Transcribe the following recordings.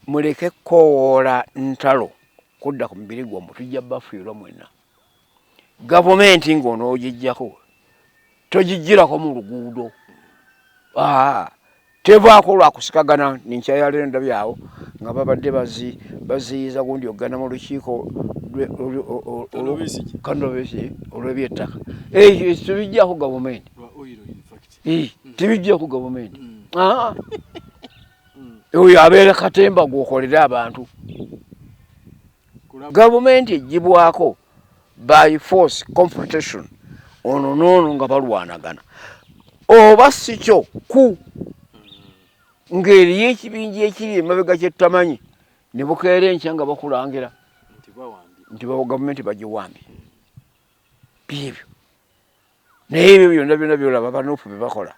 muleke kowola ntalo kudda ku mubiri gwammwe tujja bafiirwa mwenna. Gavumenti ng'onoogijjako togijjirako mu luguudo. Tevaako lwakusikagana. Ninkyayaleero ndabyawo nga babadde baziyiza gundi ogana mu lukiiko Besigye olw'ebyettaka. Tebijjako gavumenti. Tebijjako gavumenti. Oyo abeera katemba gw'okolera abantu. Gavumenti ejjibwako by force confrontation ono n'ono nga balwanagana. Oba si kyo ku ng'eriyo ekibinja ekiri emabega kye tutamanyi ne bukeera enkya nga bakulangira nti gavumenti bagiwambye. Byebyo naye ebyo byonna byolaba banuufu bye bakola.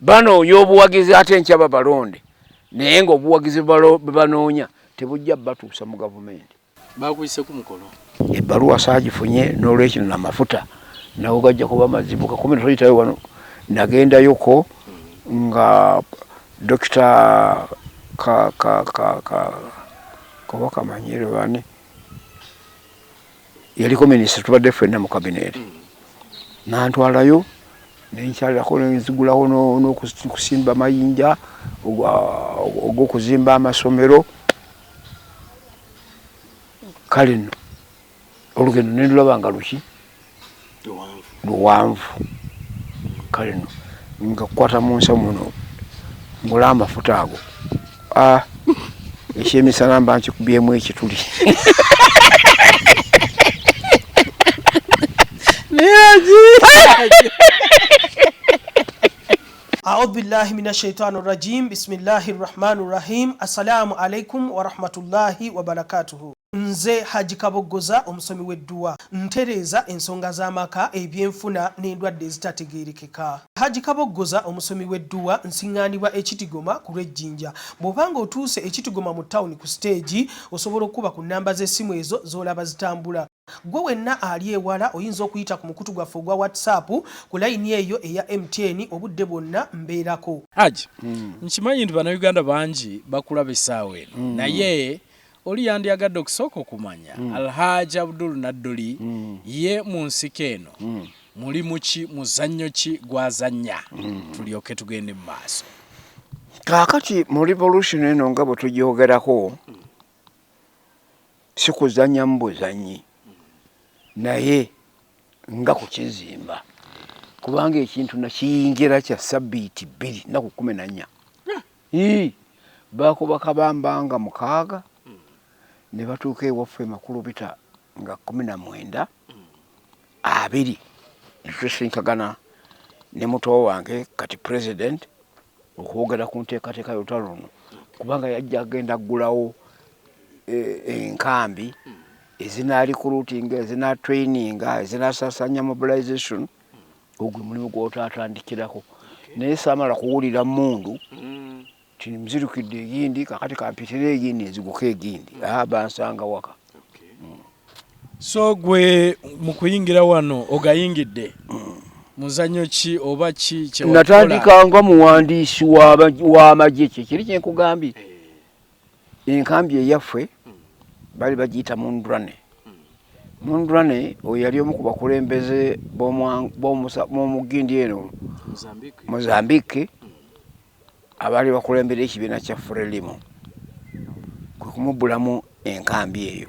Banoonya obuwagizi ate enkya babalonde naye ng'obuwagizi bwe banoonya tebujja batuusa mu gavumenti. Bakuyise ku mukolo. Ebbaluwa saagifunye n'olwekino n'amafuta nawo gajja kuba mazibu. Kakomendo toyitayo wano. Nagendayoko nga Dr. Kabaka Manyere bane yaliko minisita tubadde ffenna mu kabineeti. Nantwalayo nenkyalirako nenzigulawo n'okusimba mayinja ogw'okuzimba amasomero. Kale nno olugendo nendulaba nga luwanvu. Kale nno nga kukwata mu nsa muno ngula amafuta ago ekyemisana mba nkikubyemu ekituli. أعوذ بالله من الشيطان الرجيم بسم الله الرحمن الرحيم السلام عليكم ورحمة الله وبركاته. Nze Haji Kabogoza omusomi w'edduwa ntereeza ensonga z'amaka ebyenfuna n'endwadde ezitategeerekeka. Haji Kabogoza omusomi w'edduwa nsiŋŋaanibwa ekitigoma ku lw'ejjinja. Bw'obanga otuuse ekitigoma mu ttawuni ku siteegi osobola okuba ku nnamba z'essimu ezo z'olaba zitambula. Gwe wenna ali ewala oyinza okuyita ku mukutu gwaffe ogwa WhatsApp ku layini eyo eya MTN obudde bwonna mbeerako. Haji, nkimanyi nti bannayuganda bangi bakulaba essaawa eno naye oli yandiyagadde okusooka okumanya Haji.Nadduli ye mu nsiko eno mulimu ki, muzannyo ki gw'azannya tulyoke tugende mu maaso. Kaakati mu revolution eno nga bwe tugyogerako si kuzannya mu buzannyi naye nga ku kizimba kubanga ekintu nakiyingira kya sabbiiti 2 nnaku 14 baakuba kabamba nga 6 ne batuuka ewaffe makulu bita nga 19 2 netwesinkagana ne muto wange kati president okwogera ku nteekateeka y'olutalo luno kubanga yajja agenda aggulawo enkambi ezinarecruiting ezinatraininga ezinasasanya mobilization ogwo mulimu gw'otaatandikirako naye saamala kuwulira mundu ti muzirukidde egindi kakati kampitira egindi nziguka egindi bansanga waka. So gwe mu kuyingira wano ogayingidde muzannyo ki oba ki kye wakola? Natandika nga muwandiisi w'amagye kiri kye nkugambye. Enkambi eyaffe bali bagiyita Mundrane oyo yali omu ku bakulembeze b'omugindi eno Mozambique abaali bakulembera ekibiina kya Frelimo kwe kumubbulamu enkambi eyo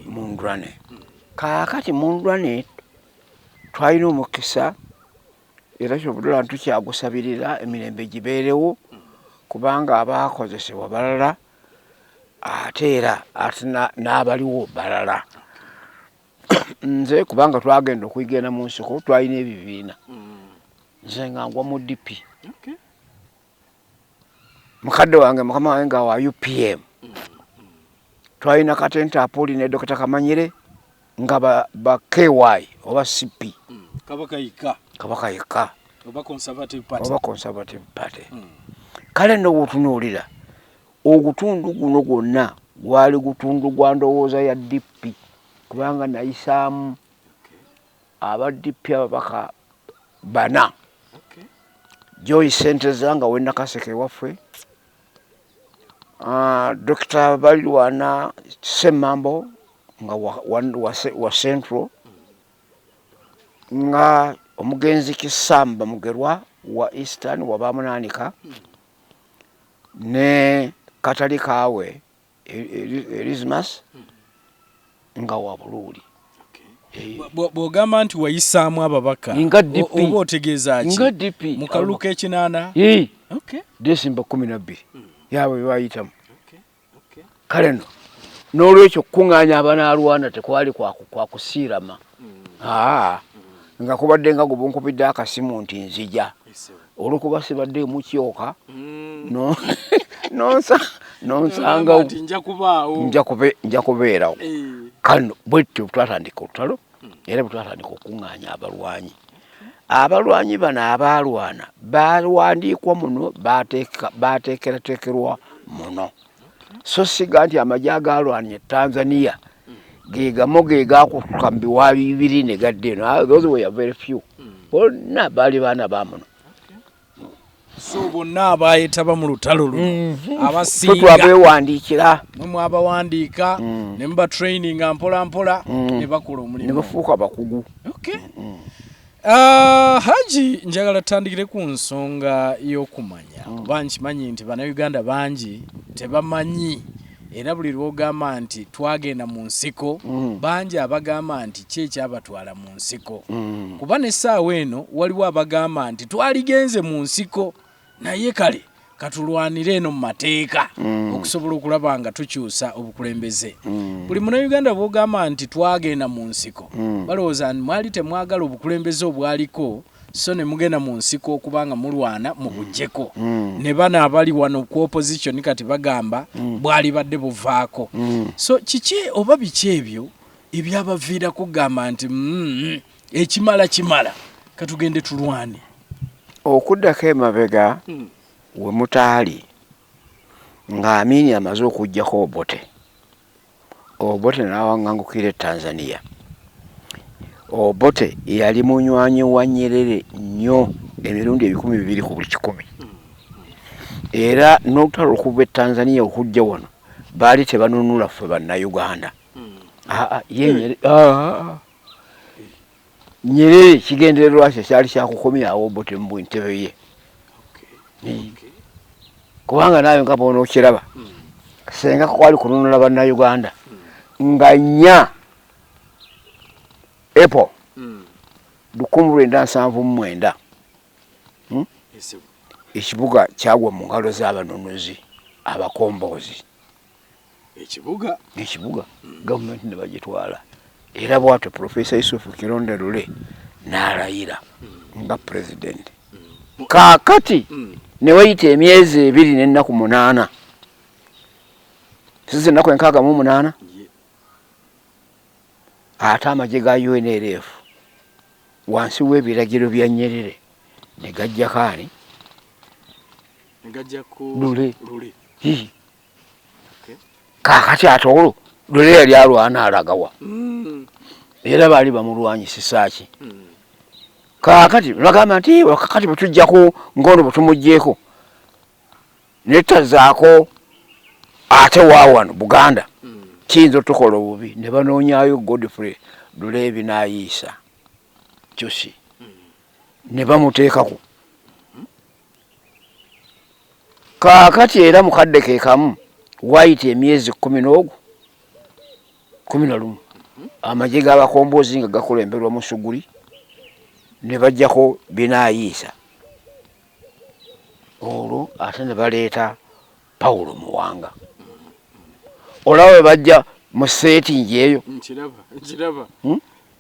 Mundrane. Kaakati Mundrane twalina omukisa era kyobudala tukyagusabirira emirembe gibeerewo kubanga abaakozesebwa balala ate era n'abaliwo balala. Nze kubanga twagenda okuyigenda mu nsiko twalina ebibiina nze nga ngwa mu DP mukadde wange mukama wange nga wa UPM twalina Katenta Apoli ne Dr. Kamanyire nga ba KY oba CP kabaka yekka oba Conservative Party. Kale nno bw'otunuulira ogutundu guno gwonna gwali gutundu gwa ndowooza ya DP kubanga nayisaamu aba DP ababaka 4 Joy Centers nga wenna Kaseke waffe Dr. Balwana Semambo nga wa Central nga omugenzi Kisamba Mugerwa wa Eastern wa Bamunanika ne Katali Kawe Elizmas nga wa Bululi. Bw'ogamba nti wayisaamu ababaka oba otegeeza ki mu kalulu k'ekinaana? Desemba 12 yaabwe bayitamu. Kale no n'olwekyo kuŋŋaanya abanaalwana tekwali kwa kusiirama. Nga kubadde nga gubunkubidde akasimu nti nzija olwokuba sibadde mukyoka nonsanga nja kubeerawo. Kano bwetyo twatandika olutalo era bwetwatandika okuŋŋaanya abalwanyi bano abaalwana bawandiikwa muno bateekerateekerwa muno. So siga nti amagye agaalwanye Tanzania ge gamo ge gaakutuka mu biwaabi bibiri ne gadde eno. Those were very few. Bonna baali baana ba muno. So bonna abayetaba mu lutalo luno abasinga twabeewandiikira mwe abawandiika ne mba training mpola mpola ne bakola omulimu ne bafuuka bakugu. Haji, njagala tutandikire ku nsonga y'okumanya kuba nkimanyi nti bannayuganda bangi tebamanyi era buli lw'ogamba nti twagenda mu nsiko bangi abagamba nti ki ekyabatwala mu nsiko kuba n'essaawa eno waliwo abagamba nti twaligenze mu nsiko naye kale katulwanire eno mu mateeka okusobola okulaba nga tukyusa obukulembeze. Buli munnayuganda bw'ogamba nti twagenda mu nsiko balowooza nti mwali temwagala obukulembeze obwaliko so ne mugenda mu nsiko okubanga mulwana mu buggyeko ne bana abali wano ku opposition kati bagamba bwali badde buvaako. So kiki oba biki ebyo ebyabaviirako kugamba nti ekimala katugende tulwane? Okuddako emabega we mutaali nga Amini amaze okuggyako Obote n'awaŋŋangukira Tanzania. Obote yali munywanyi wa Nyerere nnyo emirundi 200 ku buli 100 era n'olutalo okuva Tanzania okujja wano baali tebanunula ffe bannayuganda. Nyerere kigendererwa kye kyali kyakukomyawo Obote mu bwentebe ye. Kubanga nayo nga bw'onookiraba senga kwali kununula bannayuganda nga nnya April 1979 ekibuga kyagwa mu ngalo z'abanonozi abakomboozi. Ekibuga gavumenti ne bagitwala era bw'atyo Profesa Yusufu Kironde Lule n'alayira nga pulezidenti. Kaakati ne wayita emyezi 2 n'ennaku 8 sizi ennaku 68 ate amagye ga UNLF wansi w'ebiragiro bya Nyerere ne gajja kaani Lule. Kaakati ate olwo Lule yali alwana alagawa era baali bamulwanyisisa ki. Kaakati bagamba nti wakakati bwe tujjako ngono bwe tumuggyeko ne tazaako ate waawano Buganda kiyinza otukola obubi ne banoonyaayo Godfrey Lule ebinaayiisa kyusi ne bamuteekako. Kaakati era mukadde ke kamu wayita emyezi 11 amagye g'abakomboozi nga gakulemberwa Musuguli ne bajjako binaayiisa. Olwo ate ne baleeta Paulo Muwanga. Olaba we bajja mu seetingi eyo nkiraba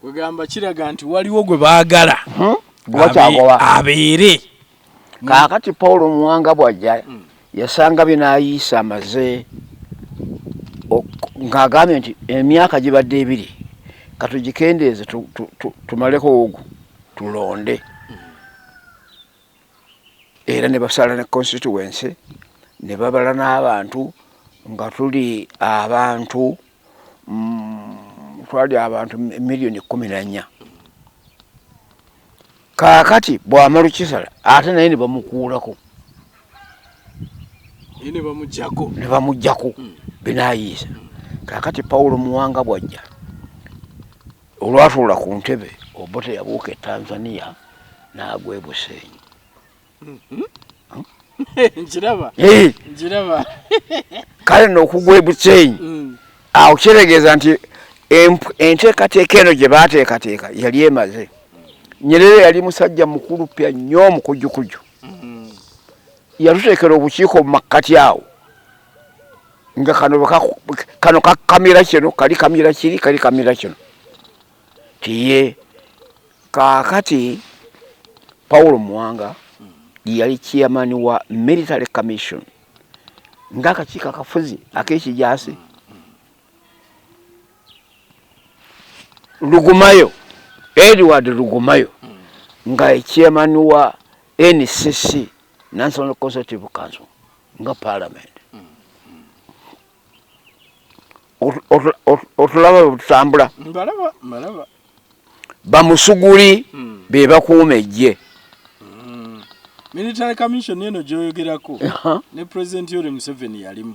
wegamba kiraga nti waliwo gwe baagala abeere. Kaakati Paulo Muwanga bw'ajja yasanga binaayiisa amaze ng'agambye nti emyaka gibadde 2 katugikendeeze tumaleko ogwo tulonde. Era ne basala ne constituency ne babala n'abantu nga tuli abantu twali abantu miliyoni 14. Kaakati bw'amala kisala ate naye ne bamukuulako ne bamuggyako binayiisa. Kakati Paulo Muwanga bwajja olwatuula ku ntebe Obote yabuuka e Tanzania n'agwa e Busenyi. Njiraba. Kale n'okugwa e Busenyi awo kitegeeza nti enteekateeka eno gye baateekateeka yali emaze. Nyerere yali musajja mukulu pya nnyo omukujjukujju. Yatuteekera obukiiko mu makkati awo nga kano kakamira kino kali kamira kiri kali kamira kino tiye. Kaakati Paulo Muwanga yali chairman wa Military Commission ng'akakiiko akafuzi ak'ekijaasi. Lugumayo Edward Lugumayo nga chairman wa NCC National Consultative Council nga parliament. Otulaba tutambula mbalaba bamusuguli be bakuuma ejje. Military Commission eno gyoyogerako ne President Yoweri Museveni yalimu.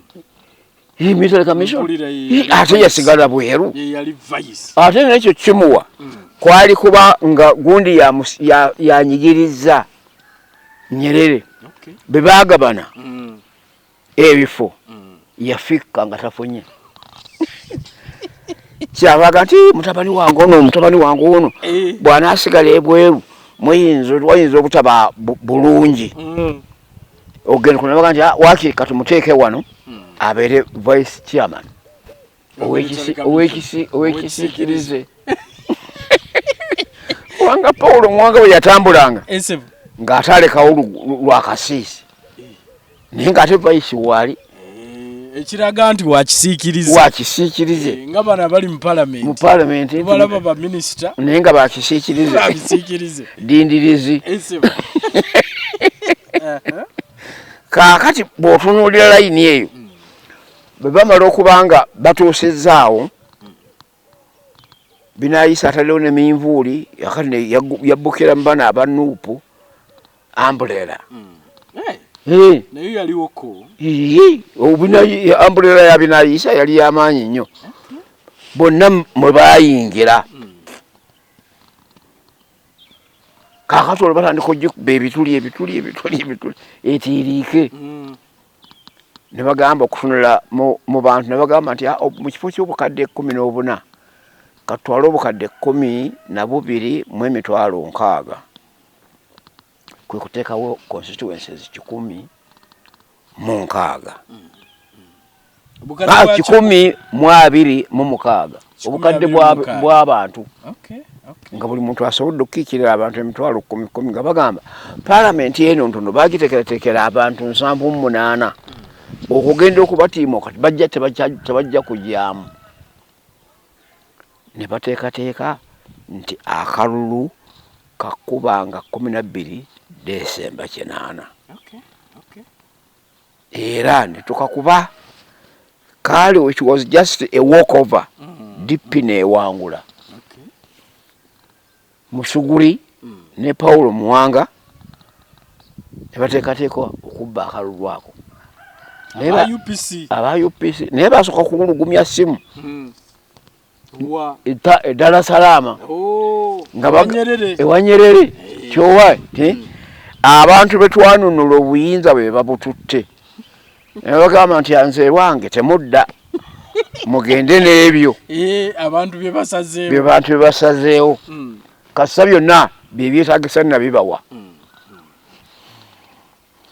Military Commission ate yasigala bweru. Yali vice. Ate nekyo kimuwa kwali kuba nga gundi yanyigiriza Nyerere be baagabana ebifo yafika nga tafunye. Kyabaga nti mutabani wange ono bw'anaasigala ebweru wayinza obutaba bulungi. Ogenda kunabaga nti waaki katumuteeke wano abeere vice chairman owekisiikirize. Wanga Paulo Muwanga bwe yatambulanga ng'atalekawo lwakasiisi naye ng'ate vice waali ekiraga nti wakisiikirize nga bana bali mu parliament balaba ba minister naye nga bakisiikirize dindirizi. Kaakati bw'otunuulira layini eyo bwe bamala okubanga batuusizaawo binaayisa ataliwo ne minvuuli yakati yabbukira mu bana abanuupu ambuleera. nayo yaliwoko ambuleera ya binaayisa yali y'amaanyi nnyo. Bonna mwe baayingira kaakati olwo batandika ogikuba ebituli etiiriike. Ne bagamba okutunula mu bantu ne bagamba nti mu kifo ky'obukadde 14 katwale obukadde 12 mu emitwalo 60 kwe kuteekawo constituencies 100 mu 6 126 obukadde bw'abantu nga buli muntu asobodde okukiikirira abantu emitwalo 10 nga bagamba palamenti eno ntono bagiteekerateekera abantu 78 okugenda okubatiima kati bajja tebajja kujyamu. Ne bateekateeka nti akalulu kakubanga 12 Desemba 8 era ne tukakuba kale which was just a walkover. DP neewangula Musuguli ne Paulo Muwanga ne bateekateeka okubba akalulu ako. Aba UPC naye basooka kugulugumya ssimu Dar es Salaam ewa Nyerere kyowa abantu betwanunula obuyinza bwe babututte. Ne bagamba nti nze wange temudda mugende n'ebyo abantu bye basazeewo kasa byonna bye byetaagisa nabibawa.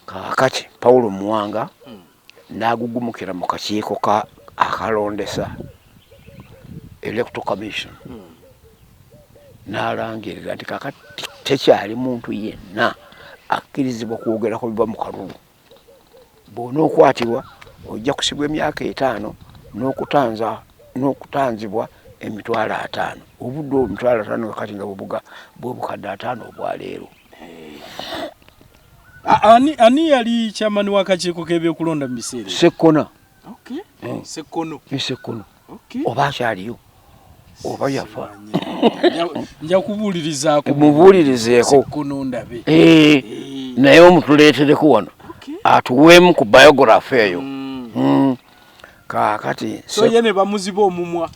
Kaakati Paulo Muwanga n'agugumukira mu kakiiko akalondesa Electoral Commission n'alangirira nti kaakati tekyali muntu yenna akkirizibwa kwogera ku biva mu kalulu. Bw'onookwatibwa ojja kusibwa emyaka 5 n'okutanzibwa emitwalo 5. Obudde emitwalo 5 kati nga bw'obukadde 5 obwaleero. Ani yali chairman w'akakiiko k'ebyokulonda mu biseera? Sekona. Sekkono. Oba akyaliyo oba yafa. Nja kubuulirizaako. Mubuulirizeeko. Sekkono ndabe. Naye omutuleetereko wano. atuweemu ku biography eyo. Kaakati so ye ne bamuziba omumwa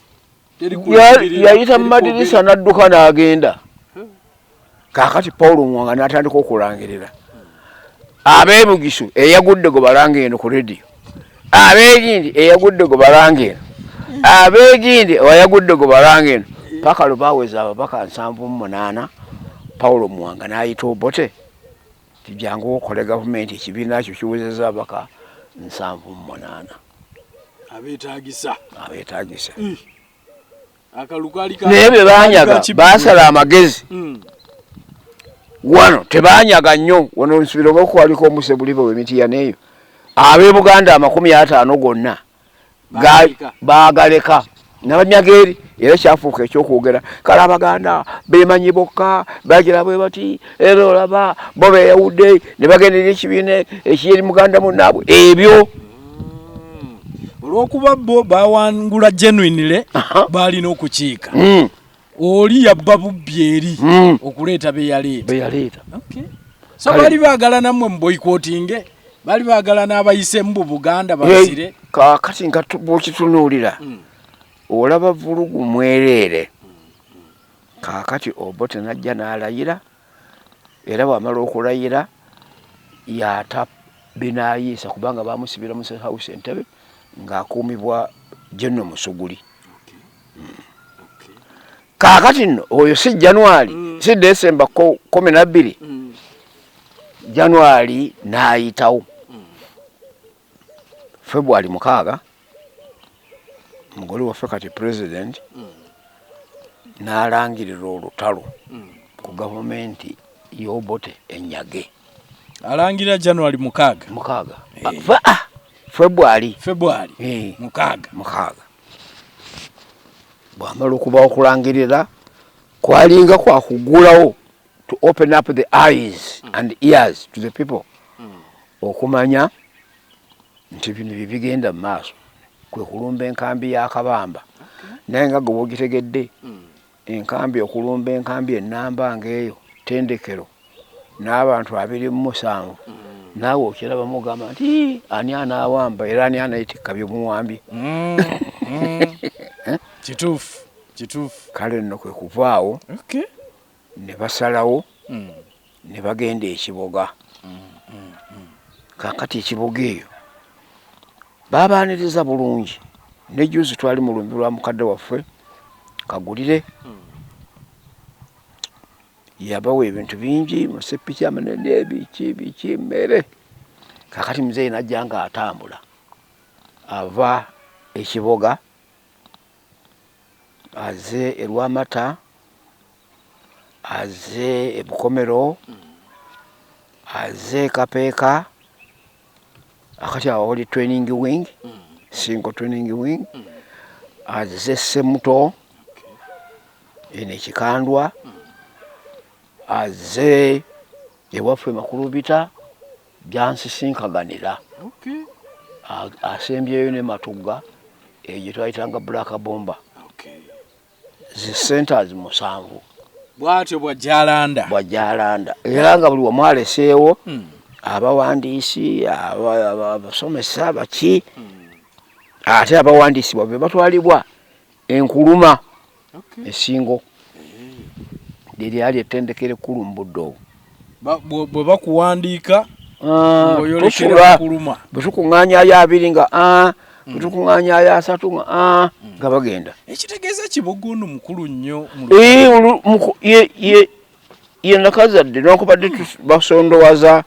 yayita mu madirisa n'adduka n'agenda. Kaakati Paulo Muwanga n'atandika okulangirira ab'ebugisu eyagudde gwe balanga eno ku rediyo, ab'egindi eyagudde gwe balanga eno, ab'egindi eyagudde gwe balanga eno, paka lwe baaweza ababaka 78 Paulo Muwanga n'ayita Obote tijjangu okole gavumenti ekibiina kyo kiwezezza ababaka 78 abeetaagisa naye bye baanyaga baasala amagezi. Wano tebanyaga nnyo, wano nsubira okwaliko omusebuli w'emiti ya neeyo ab'e Buganda 50 gonna baagaleka n'abanyaga eri, era kyafuuka ekyokwogera kale Abaganda beemanyi bokka bagira bwe bati era olaba bo beeyawudde ne bagenderera ekibiina ekiyeri Muganda munnaabwe ebyo. Olw'okuba bo bawangula genuinely baalina okukiika. Oli yabba bubbi eri okuleeta beyaleeta. So bali baagala nammwe mu boycotting, bali baagala n'abayise mu Buganda basire. Kaakati nga bw'okitunuulira olaba vulugu mwereere. Kaakati Obote najja n'alayira, era bw'amala okulayira yata binaayiisa kubanga baamusibira mu State House Entebbe ng'akuumibwa General Musuguli. Kaakati nno oyo si January si December 12 January n'ayitawo. February 6 mugole waffe kati president n'alangirira olutalo ku gavumenti y'Obote ennyage. Alangirira January 6 February 6 bw'amala okuba okulangirira kwalinga kwakugulawo to open up the eyes and ears to the people okumanya nti bino bigenda mu maaso kwe kulumba enkambi ya Kabamba. Naye nga gwe ogitegedde enkambi okulumba enkambi ennamba ng'eyo tendekero n'abantu 27 naawe okiraba mugamba nti ani anaawamba era ani anayitika byomuwambi. Kituufu. Kale nno kwe kuvaawo ne basalawo ne bagenda ekiboga. Kaakati ekiboga eyo baabaaniriza bulungi. Ne juzi twali mu lumbi lwa mukadde waffe Kagulire yabawa ebintu bingi musepiki amanene biki mmere. Kaakati muzeeyi najja nga atambula ava ekiboga aze Erwamata aze Ebukomero aze Kapeeka akati awo oli training wing single training wing aze Semuto ene Kikandwa aze ewaffe Makulubita byansisinkaganira. Asembyeyo ne Matugga egyo twayitanga Black Bomba. Zi centers 7 bwatyo bwajjalanda era nga buli wamwaleseewo abawandiisi abasomesa baki ate abawandiisi bwe batwalibwa Enkuluma esingo liryali ettendekero ekkulu mu budde obwo bwe bakuwandiika bwe tukuŋŋaanyayo 2 nga bwe tukuŋŋaanyayo 3 nga bagenda. Ekitegeeza Kiboga ono mukulu nnyo ye nakazadde newankubadde basondowaza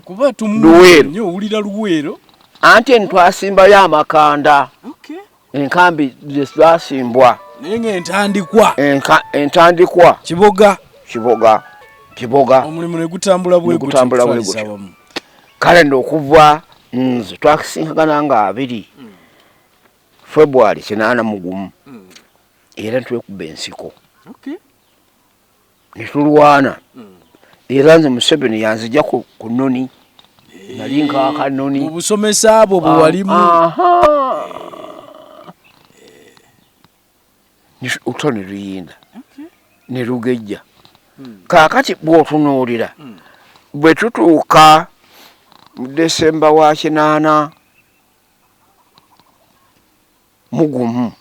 kuba nnyo owulira Luweero anti entwasimbayo amakanda enkambi zasimbwa naye ng'entandikwa Kiboga omulimu ne gutambula bwe gutyo. Kale n'okuva nze twakisinkagana nga 2 February 81 era twekuba ensiko ne tulwana era nze Museveni yanzija ku nnoni nali nkaaka nnoni mu busomesa abo bwe walimu utone Luyinda ne Lugejja. Kaakati bw'otunuulira bwe tutuuka mu Desemba wa 8 mugumu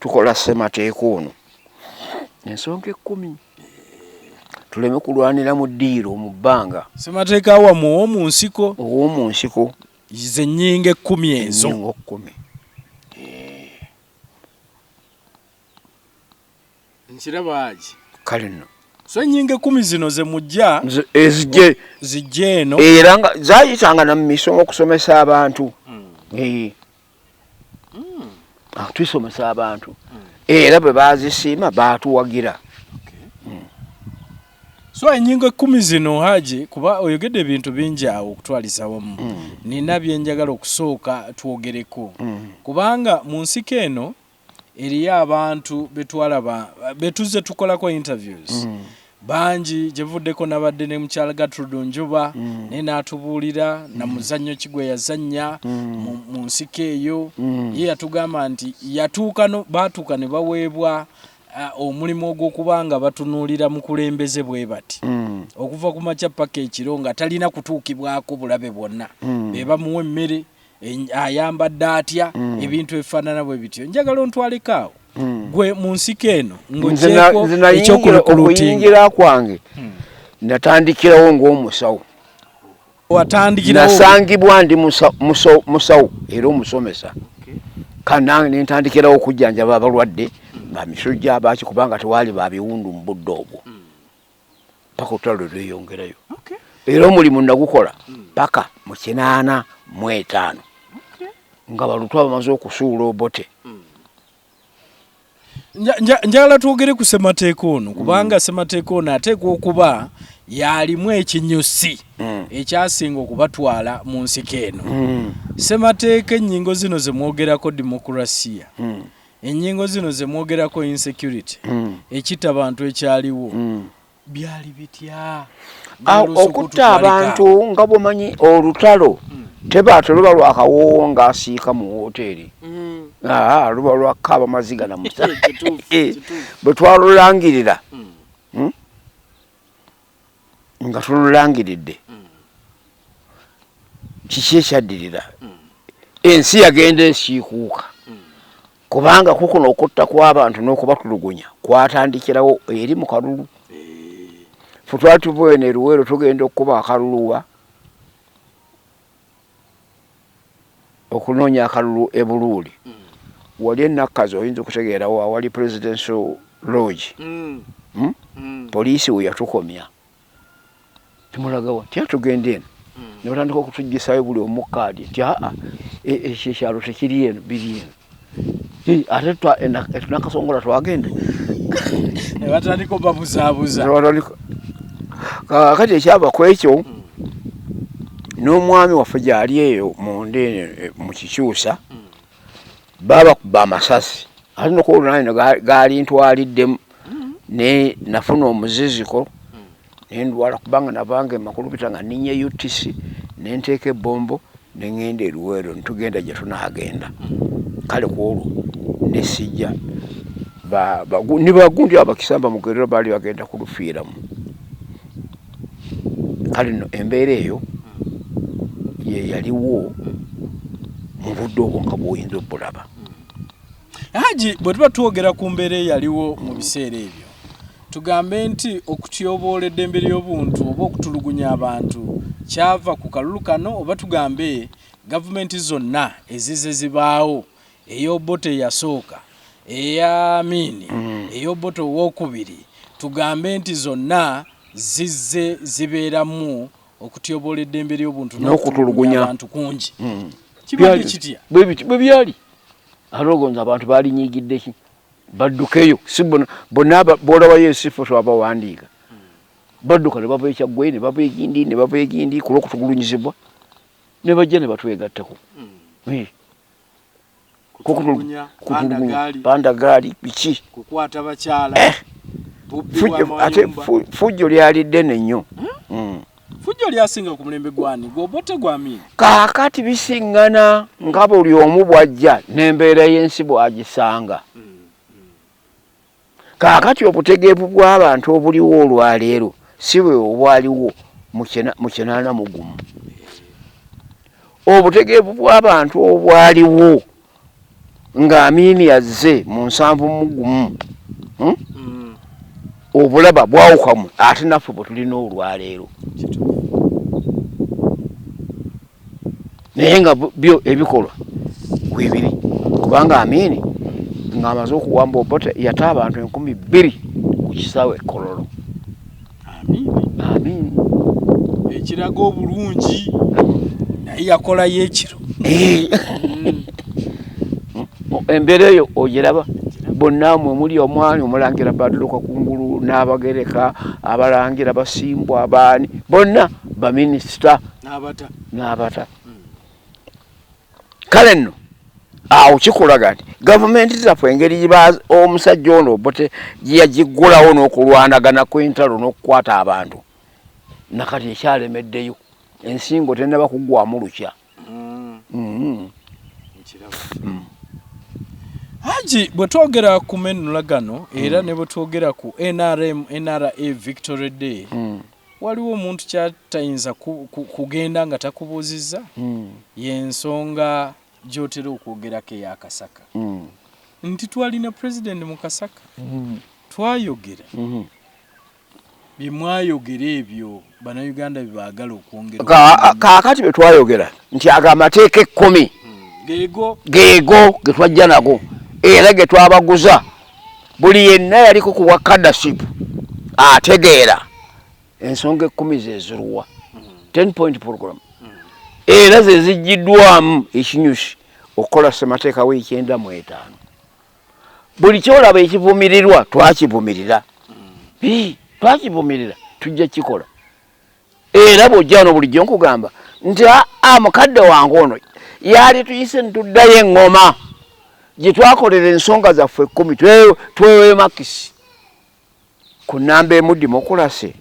tukola ssemateeka ono ensonga 10 tuleme kulwanira mu ddiiro mu bbanga. Ssemateeka awamu ow'omu nsiko ze nnyingo 10 ezo. Nnyingo 10. Nkirabaaki kale nno so ennyingo 10 zino ze mujja zijje eno era nga zaayitanga na mu misomo okusomesa abantu. Tusomesa abantu era bwe baazisiima baatuwagira. So ennyingo 10 zino Haji, kuba oyogedde ebintu bingi awo okutwaliza wamu, nina byenjagala okusooka twogereko kubanga mu nsiko eno eriyo abantu betuze tukolako interviews bangi gyevuddeko nabadde ne mukyala Gatrudu Njuba ne n'atubuulira na muzannyo kigwe yazannya mu nsiko eyo ye yatugamba nti baatuuka ne baweebwa omulimu ogw'okubanga batunuulira mukulembeze bwe bati okuva ku makya paka ekiro nga talina kutuukibwako bulabe bwonna be bamuwa emmere ayambadde atya ebintu ebifaanana bwe bityo. Njagala ontwaleko awo gwe mu nsiko eno ng'ogyeko ekyokulukuyingira kwange natandikirawo ng'omusawo. Nasangibwa ndi musawo era omusomesa kanange ne ntandikirawo okujjanjaba abalwadde bamisujja baki kubanga tewali babiwundu mu budde obwo paka olutalo lweyongerayo. Era omulimu nagukola paka mu 85 nga balutwa bamaze okusuula obote. Njagala twogere ku ssemateeka ono kubanga ssemateeka ono ateekwa okuba yalimu ekinyusi ekyasinga okubatwala mu nsiko eno. Ssemateeka ennyingo zino ze mwogerako demokrasiya, ennyingo zino ze mwogerako insecurity, ekitta abantu ekyaliwo byali bitya? Okutta abantu nga bwomanyi olutalo tebaatoluba lwakawoowo ng'asiika mu woteeri. Luba lwakaaba maziga na musa bwe twalulangirira nga tululangiriridde kiki ekyaddirira? Ensi yagenda esiikuuka kubanga kukuno okutta kw'abantu n'okubatulugunya kwatandikirawo eri mu kalulu. Ffe twali tuva eno Luweero tugenda okukuba akaluluwa okunoonya akalulu e Buluuli. Wali enakkazi oyinza okutegeerawo awali presidential lodge. Poliisi we yatukomya tumulagawa tyatugenda eno ne batandika okutuggisayo buli omu kaadi nti ekyo ekyalo tekiri eno biri eno ate tunakasongola twagenda ne batandika obabuzaabuza. Kakati ekyava ku ekyo n'omwami waffe gyali eyo munde mu Kikyusa babakuba amasasi ate nokuolunanyo gaali ntwaliddemu ne nafuna omuziziko nendwala kubanga nabanga makulupita nga ninye UTC nenteeka ebbombo nengenda e Luweero ntugenda gye tunaagenda. Kale kwolwo nesijja ni bagundi abakisamba mugerero baali bagenda kulufiiramu. Kale nno embeera eyo ye yaliwo mu budde obwo nga bwoyinza obulaba. Haji, bwe tuba twogera ku mbeera eyaliwo mu biseera ebyo tugambe nti okutyoboola eddembe ly'obuntu oba okutulugunya abantu kyava ku kalulu kano, oba tugambe gavumenti zonna ezize zibaawo ey'obote eyasooka eya Amini ey'obote owookubiri tugambe nti zonna zizze zibeeramu okutyoboola eddembe ly'obuntu n'okutulugunya abantu kungi. Kibadde kitya? Bwe byali alogonza abantu balinyiigidde ki baddukeyo si bonna b'olabayo esifo twabawandiika badduka ne bava ekyaggwe ne bava egindi ne bava egindi kulw'okutugulunyizibwa ne bajja ne batwegattako. Pandagaali biki kukwata bakyala ate fujjo lyalidde nnyo. Fujjo lyasinga ku mulembe gwani gwobote gwa Amini. Kaakati bisiŋŋana nga buli omu bw'ajja n'embeera y'ensi bw'agisanga. Kaakati obutegeevu bw'abantu obuliwo olwaleero si bwe obwaliwo mu 81 obutegeevu bw'abantu obwaliwo nga Amini yazze mu 71 obulaba bwawukamu ate naffe bwe tulina olwaleero naye nga byo ebikolwa kwebiri kubanga Amini ng'amaze okuwamba Obote yata abantu 20,000 ku kisaawe Kololo. Amini ekiraga obulungi naye yakolayo ekiro embeera eyo ogiraba bonna mwe muli omwami omulangira Baduluka Kungulu n'Abagereka abalangira Basimbwa abaani bonna baminisita n'abata kale nno awo kikulaga nti gavumenti zaffe engeri omusajja ono Obote gye yagiggulawo n'okulwanagana kw'entalo n'okukwata abantu nakati ekyalemeddeyo ensingo tennaba kuggwamu lukya. Haji bwe twogera ku menulagano era ne bwe twogera ku NRA Victory Day waliwo omuntu kyatayinza kugenda nga takubuuzizza y'ensonga gy'otera okwogerako ey'akasaka nti twalina president mu Kasaka twayogera bye mwayogera ebyo bannayuganda bye baagala okwongera kaakati bye twayogera nti ago amateeka 10 geego ge twajja nago era ge twabaguza buli yenna yaliko ku bwa kadaship ategeera ensonga 10 zeziruwa 10-point program era ze zijjiddwamu ekinyusi okukola ssemateeka w'ekyenda mu 5 buli kyolaba ekivumirirwa twakivumirira tujja kikola era bw'ojja wano bulijjo nkugamba nti mukadde wange ono yali tuyise ntuddayo eŋŋoma gye twakolera ensonga zaffe 10 twewe makisi ku nnamba emu demokulasi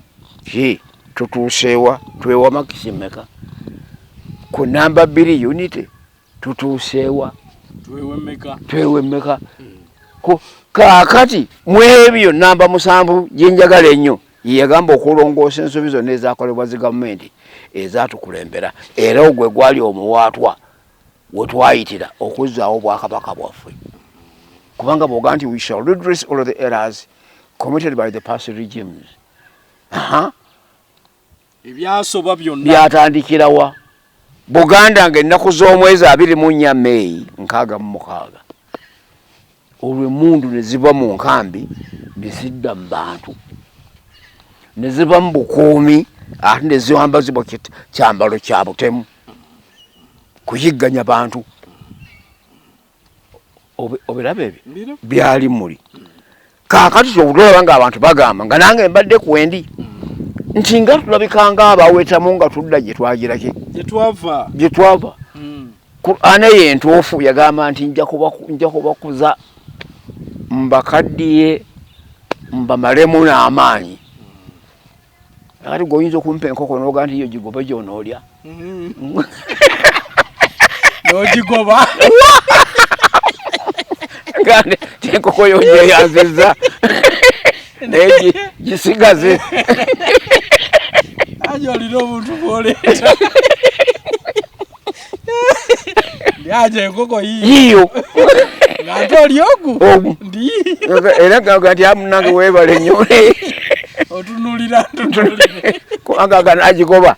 tutuuseewa twewa makisi mmeka ku nnamba 2 unity tutuuseewa twewe mmeka kaakati mu ebyo nnamba 7 gye njagala ennyo yeyagamba okulongoosa ensobi zonna ezaakolebwa zi gavumenti ezaatukulembera era ogwe gwali omuwaatwa we twayitira okuzzaawo obwakabaka bwaffe kubanga bw'oga nti we shall redress all of the errors committed by the past regimes ebyasoba byonna byatandikirawa Buganda ng'ennaku z'omwezi 24 Meeyi 66 olwo emmundu ne ziva mu nkambi ne zidda mu bantu ne ziva mu bukuumi ate ne ziwambazibwa kyambalo kya butemu kuyigganya bantu obiraba ebyo byali muli kaakati kyobutolaba ng'abantu bagamba nga nange mbadde ku wendi nti nga tulabikanga abawetamu nga tudda gye twagirake gye twava Kur'ana ye entuufu yagamba nti nja kubakuza mbakaddiye mbamalemu n'amaanyi ati gwoyinza okumpa enkoko n'oga nti yo gigoba gy'onoolya n'ogigoba gande enkoko yo gyeyanzizza naye gisigaze ajo olina omuntu bw'oleeta lyaja enkoko yiyo ng'ate oli ogu ndi era gaga nti amunange weebale nnyo otunulira kubanga nagigoba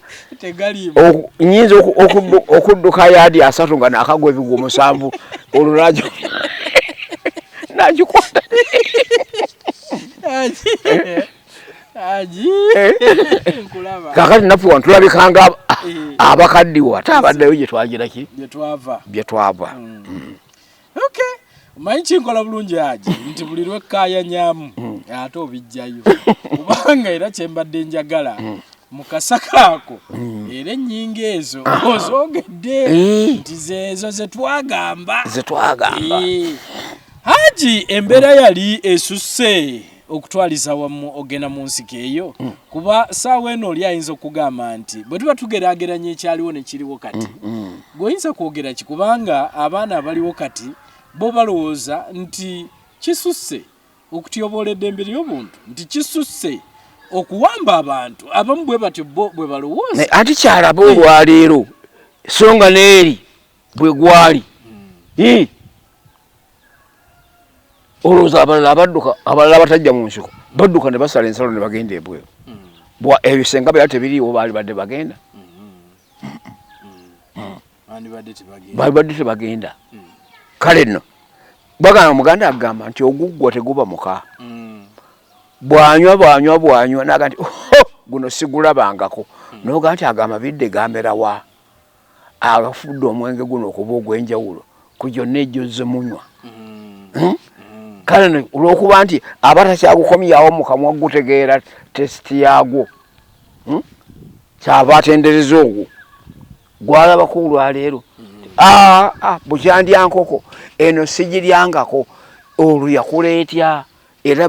nyinza okudduka yaadi 3 nga nakagwa ebigwo 7 olwo nagikwata kakati naffe wano tulabikanga abakaddiwo ate abaddeyo gye twagiraki bye twava omanyi kinkola bulungi Haji nti buli lwekkaayanyaamu ate obijjayo kubanga era kyembadde njagala mu Kasaka ako era ennyinga ezo ozoogedde nti zeezo zetwagamba Haji embeera yali esusse okutwaliza wamu ogenda mu nsiko eyo kuba saawa eno oli ayinza okugamba nti bwe tuba tugeraageranya ekyaliwo ne kiriwo kati gweoyinza kwogera ki kubanga abaana abaliwo kati bo balowooza nti kisusse okutyoboola eddembe ly'obuntu nti kisusse okuwamba abantu abamu bwe batyo bwe balowooza ati kyalaba olwaleero songa neeri bwe gwali olowooza abalala abadduka abalala batajja mu nsiko badduka ne basala ensalo ne bagenda ebweru ebisenga byali tebiriiwo baali badde bagenda baali badde tebagenda kale nno bagamba muganda agamba nti oguggwa teguba muka bwanywa naga nti guno sigulabangako noga nti agamba bidde gamberawa agafudde omwenge guno okuba ogw'enjawulo ku gyonna ejjozze munywa kale olwokuba nti abatakyagukomyawo mu kamwa gutegeera tesiti yaagwo kyava atendereza ogwo gwalabako olwaleero bukyandya nkoko eno sigiryangako olwo yakuleetya era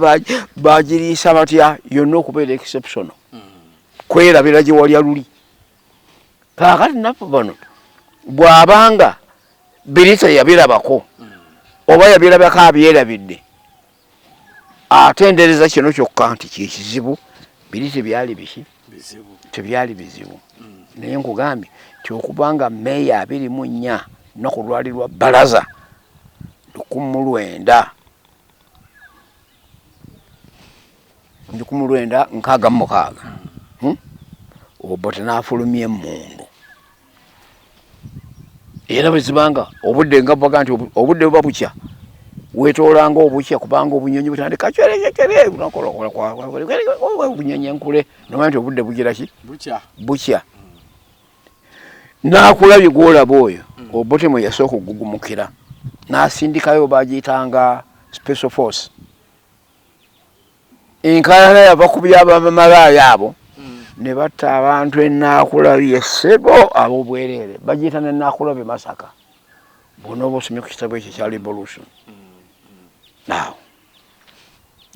bagiriisa batya yonna okubeera exceptional kwerabira gye walya luli kaakati naffe bano bw'abanga birisa yabirabako oba yabirabako abyerabidde atendereza kino kyokka nti kyekizibu biri tebyali biki tebyali bizibu naye nkugambye kyokubanga meeya 24 lunaku lwali lwa bbalaza 1966 Obote n'afulumya emmundu era bwe zibanga obudde nga baga nti obudde buba bukya weetoolanga obukya kubanga obunyonyi butandika cwerekekere obunyonyi enkule nomanya nti obudde bugira ki bukya n'akulabye gwolaba oyo obote mwe yasooka okugugumukira n'asindikayo bagiyitanga special force enkalala yava ku byabamalaaya abo ne batta abantu enaakulabye ssebo ab'obwereere bagiyita n'enaakulabye Masaka bonna oba osomye ku kitabo ekyo kya Revolution naawe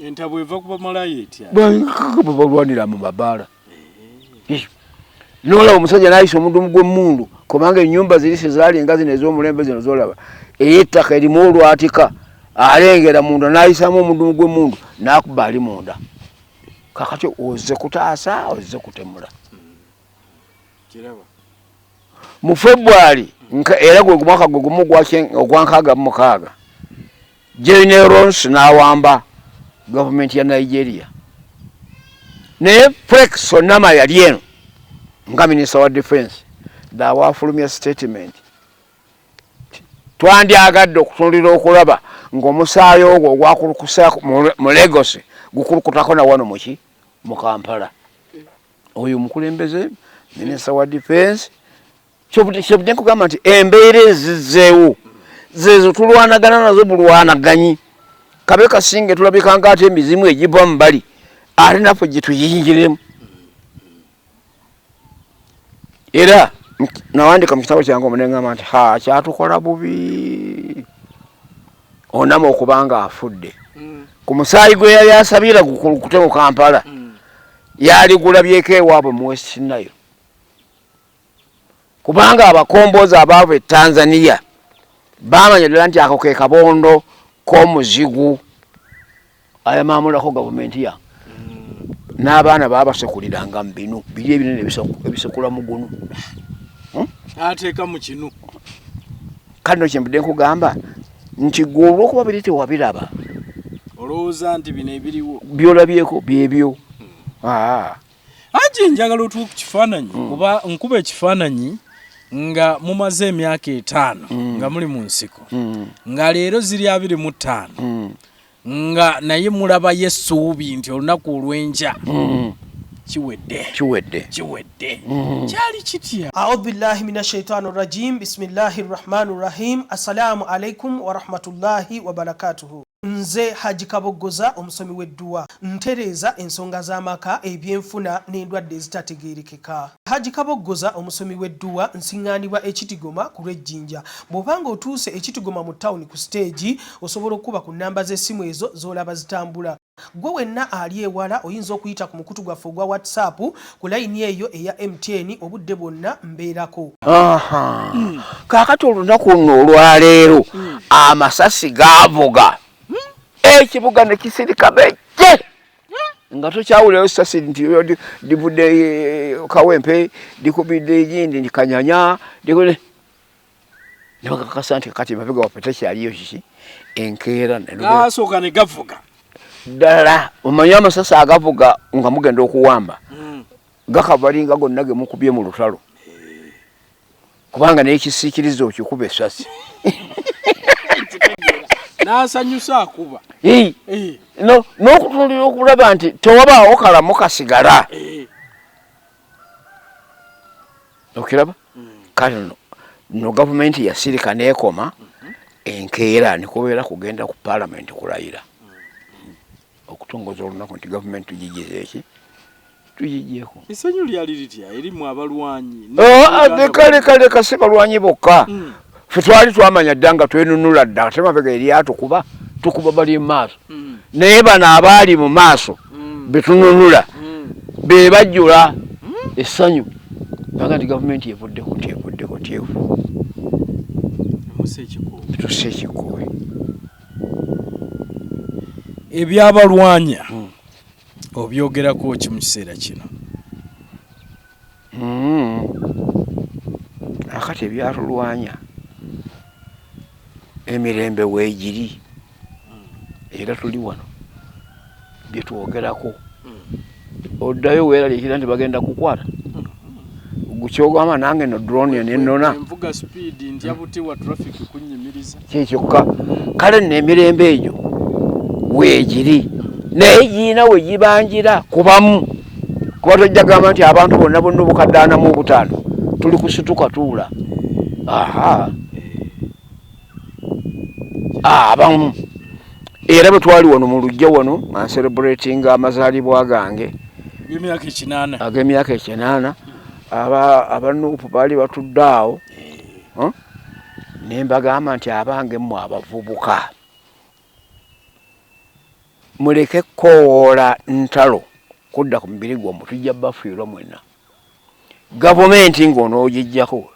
entabwe eva ku bamalaaya etya balwanira mu mabaala n'olaba omusajja n'ayisa omudumu gw'emmundu kubanga ennyumba ziri sezaalinga zino ez'omulembe zino z'olaba ey'ettaka erimu olwatika alengera munda n'ayisamu omudumu gw'emmundu n'akuba ali munda kakati ozze kutaasa ozze kutemula mu February era gwe mwaka gwe gumu ogwankaaga mu mukaaga Generals n'awamba gavumenti ya Nigeria naye Felix Onama yali eno nga minisita wa defense daawafulumya statement twandyagadde okutundira okulaba ng'omusaayi ogwo ogwakulukusa mu Lagos gukulukutako na wano muki mu Kampala oyo omukulembeze minisita wa defense kyobudde nkugamba nti embeera ezizzeewo zezo tulwanagana nazo bulwanaganyi kabe kasinge tulabikanga ate emizimu egiva mu bali ate naffe gye tuyingiremu era nawandika mu kitabo kyange omunengamba nti kyatukola bubi Onama okubanga afudde ku musaayi gwe yali asabira gukulukute mu Kampala yali gulabyeko ewaabwe mu West Nile kubanga abakombozi abaava e Tanzania bamanya ddala nti ako ke kabondo k'omuzigu ayamaamulako gavumenti ya n'abaana baabasekuliranga mu binu biri ebinene ebisekula mu gunu ateeka mu kinu kano kyembudde nkugamba nti gwe olw'okuba biri tewabiraba olowooza nti bino ebiriwo byolabyeko byebyo Haji njagala otuuke ku kifaananyi kuba nkuba ekifaananyi nga mumaze emyaka 5 nga muli mu nsiko nga leero ziri 25 nga naye mulabayo essuubi nti olunaku olw'enkya kiwedde kyali kitya audhu billahi minash shaitani rajim bismillahir rahmanir rahim assalamu alaikum wa rahmatullahi wa barakatuhu nze Haji Kaboggoza omusomi w'edduwa ntereeza ensonga z'amaka ebyenfuna n'endwadde ezitategeerekeka. Haji Kaboggoza omusomi w'edduwa nsiŋŋaanibwa ekitigoma ku lw'ejjinja. Bw'obanga otuuse ekitigoma mu ttawuni ku siteegi osobola okuba ku nnamba z'essimu ezo z'olaba zitambula. Gwe wenna ali ewala oyinza okuyita ku mukutu gwaffe ogwa WhatsApp ku layini eyo eya MTN obudde bwonna mbeerako. Kaakati olunaku luno olwaleero amasasi gaavuga ekibuga ne kisirika bejje nga tokyawulirayo sasiri nti livudde kawempe likubidde egindi ndi kanyanya ne bakakasa nti kati mabega waffe tekyaliyo kiki enkeera gasooka ne gavuga ddala omanyi amasasi agavuga nga mugenda okuwamba gakabalinga gonna ge mukubye mu lutalo kubanga n'ekisiikiriza okikuba essasi n'asanyusa akuba n'okutulira okulaba nti tewabaawo kalamu kasigala okiraba kale no gavumenti yasirika n'ekoma enkeera nikubeera kugenda ku paalamenti kulayira okutongoza olunaku nti gavumenti tugigize eki tugigyeko essanyu lyali litya erimu abalwanyi kale kase balwanyi bokka ffe twali twamanya dda nga twenunula dda ate mabega eryatukuba tukuba bali mu maaso naye bano abaali mu maaso betununula be bajjula essanyu baga nti gavumenti evuddeko tyevu tusse ekikuwe ebyabalwanya obyogerako ki mu kiseera kino akati ebyatulwanya emirembe weegiri era tuli wano byetwogerako oddayo weeraliikira nti bagenda kukwata gukyogamba nange no drone yenenona envuga speed ndya butiwa traffic kunnyimiriza kikyokka kale n'emirembe egyo weegiri naye giina we gibanjira kubamu kuba tojja gamba nti abantu bonna obukaddaanamu obutaano tuli kusituka tuula abamu era bwe twali wano mu lujja wano nga celebratinga amazaalibwa gange ag'emyaka 8 abanuupu baali batudde awo ne mbagamba nti abange mmwe abavubuka muleke koowoola ntalo kudda ku mubiri gwammwe tujja bafiirwa mwenna gavumenti ng'onoogijjako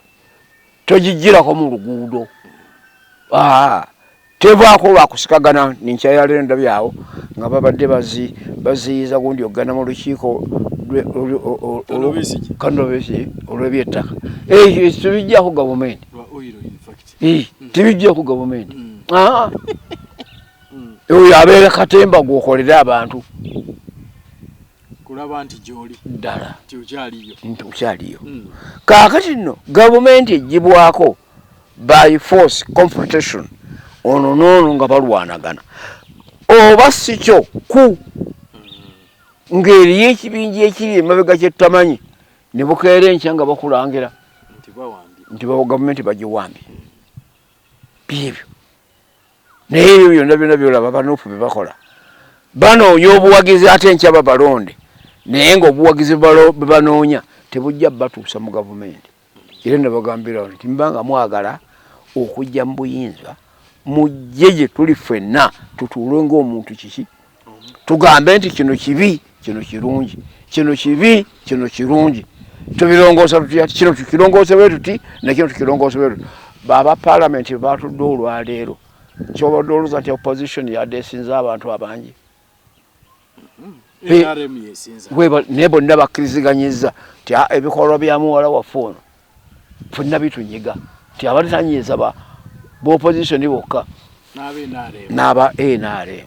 togijjirako mu luguudo tevaako lwakusikagana ninkyayalero ndabyawo nga babadde baziyiza gundi ogana mu lukiiko Besigye olw'ebyettaka tebijjako gavumenti tebijjako gavumenti oyo abeera katemba gwokolere abantu kulaba nti gy'oli ddala nti okyaliyo kaakati nno gavumenti egibwako by force confrontation ono noono nga balwanagana oba si kyo ku ng'eriyo ekibinja ekiri emabega kyetamanyi ne bukeera enkya nga bakulangira nti gavumenti bagiwambye byebyo naye ebyo byonna byolaba banuupu bye bakola banoonya obuwagizi ate enkya babalonde naye ng'obuwagizi bwe banoonya tebujja batuusa mu gavumenti era nabagambirawo nti mbanga mwagala okujja mu buyinza mujje gye tuli ffenna tutuule ng'omuntu kiki tugambe nti kino kibi kino kirungi kino kibi kino kirungi tubirongoosa tutya kino tukirongoose bwe tuti nakino tukirongoose bwe tuti baba paalamenti batudde olwaleero kyobadde olowooza nti opposition yadde esinza abantu abangi naye bonna bakkiriziganyizza nti ebikolwa bya muwala waffe ono ffenna bitunyiga nti abatanyiiza b'opposition bokka n'aba NRM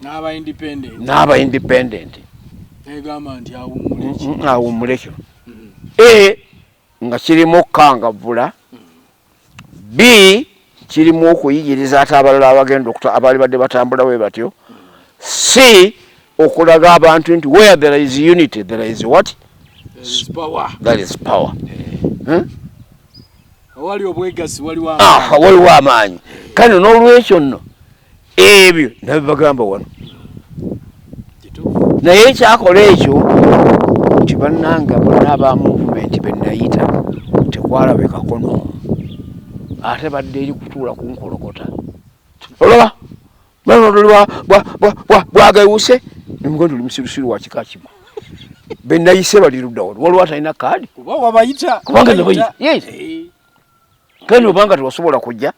n'aba independent awummule kyo nga kirimu okukangavvula B kirimu okuyigiriza ate abalala abagenda abaali badde batambula bwe batyo C okulaga abantu nti where there is unity there is what? There is power. waliwo amaanyi kale n'olwekyo nno ebyo nabibagamba wano naye ekyakola ekyo nti bannanga bonna aba movement benayita tekwalabekako n'omu ate badde eri kutuula kunkolokota olaba bwagayuse nemugondi oli musirusiru wa kika kimu benayise bali ludda wano waliwo atalina kaadi kubanga nabayita kandi obanga tewasobola kujja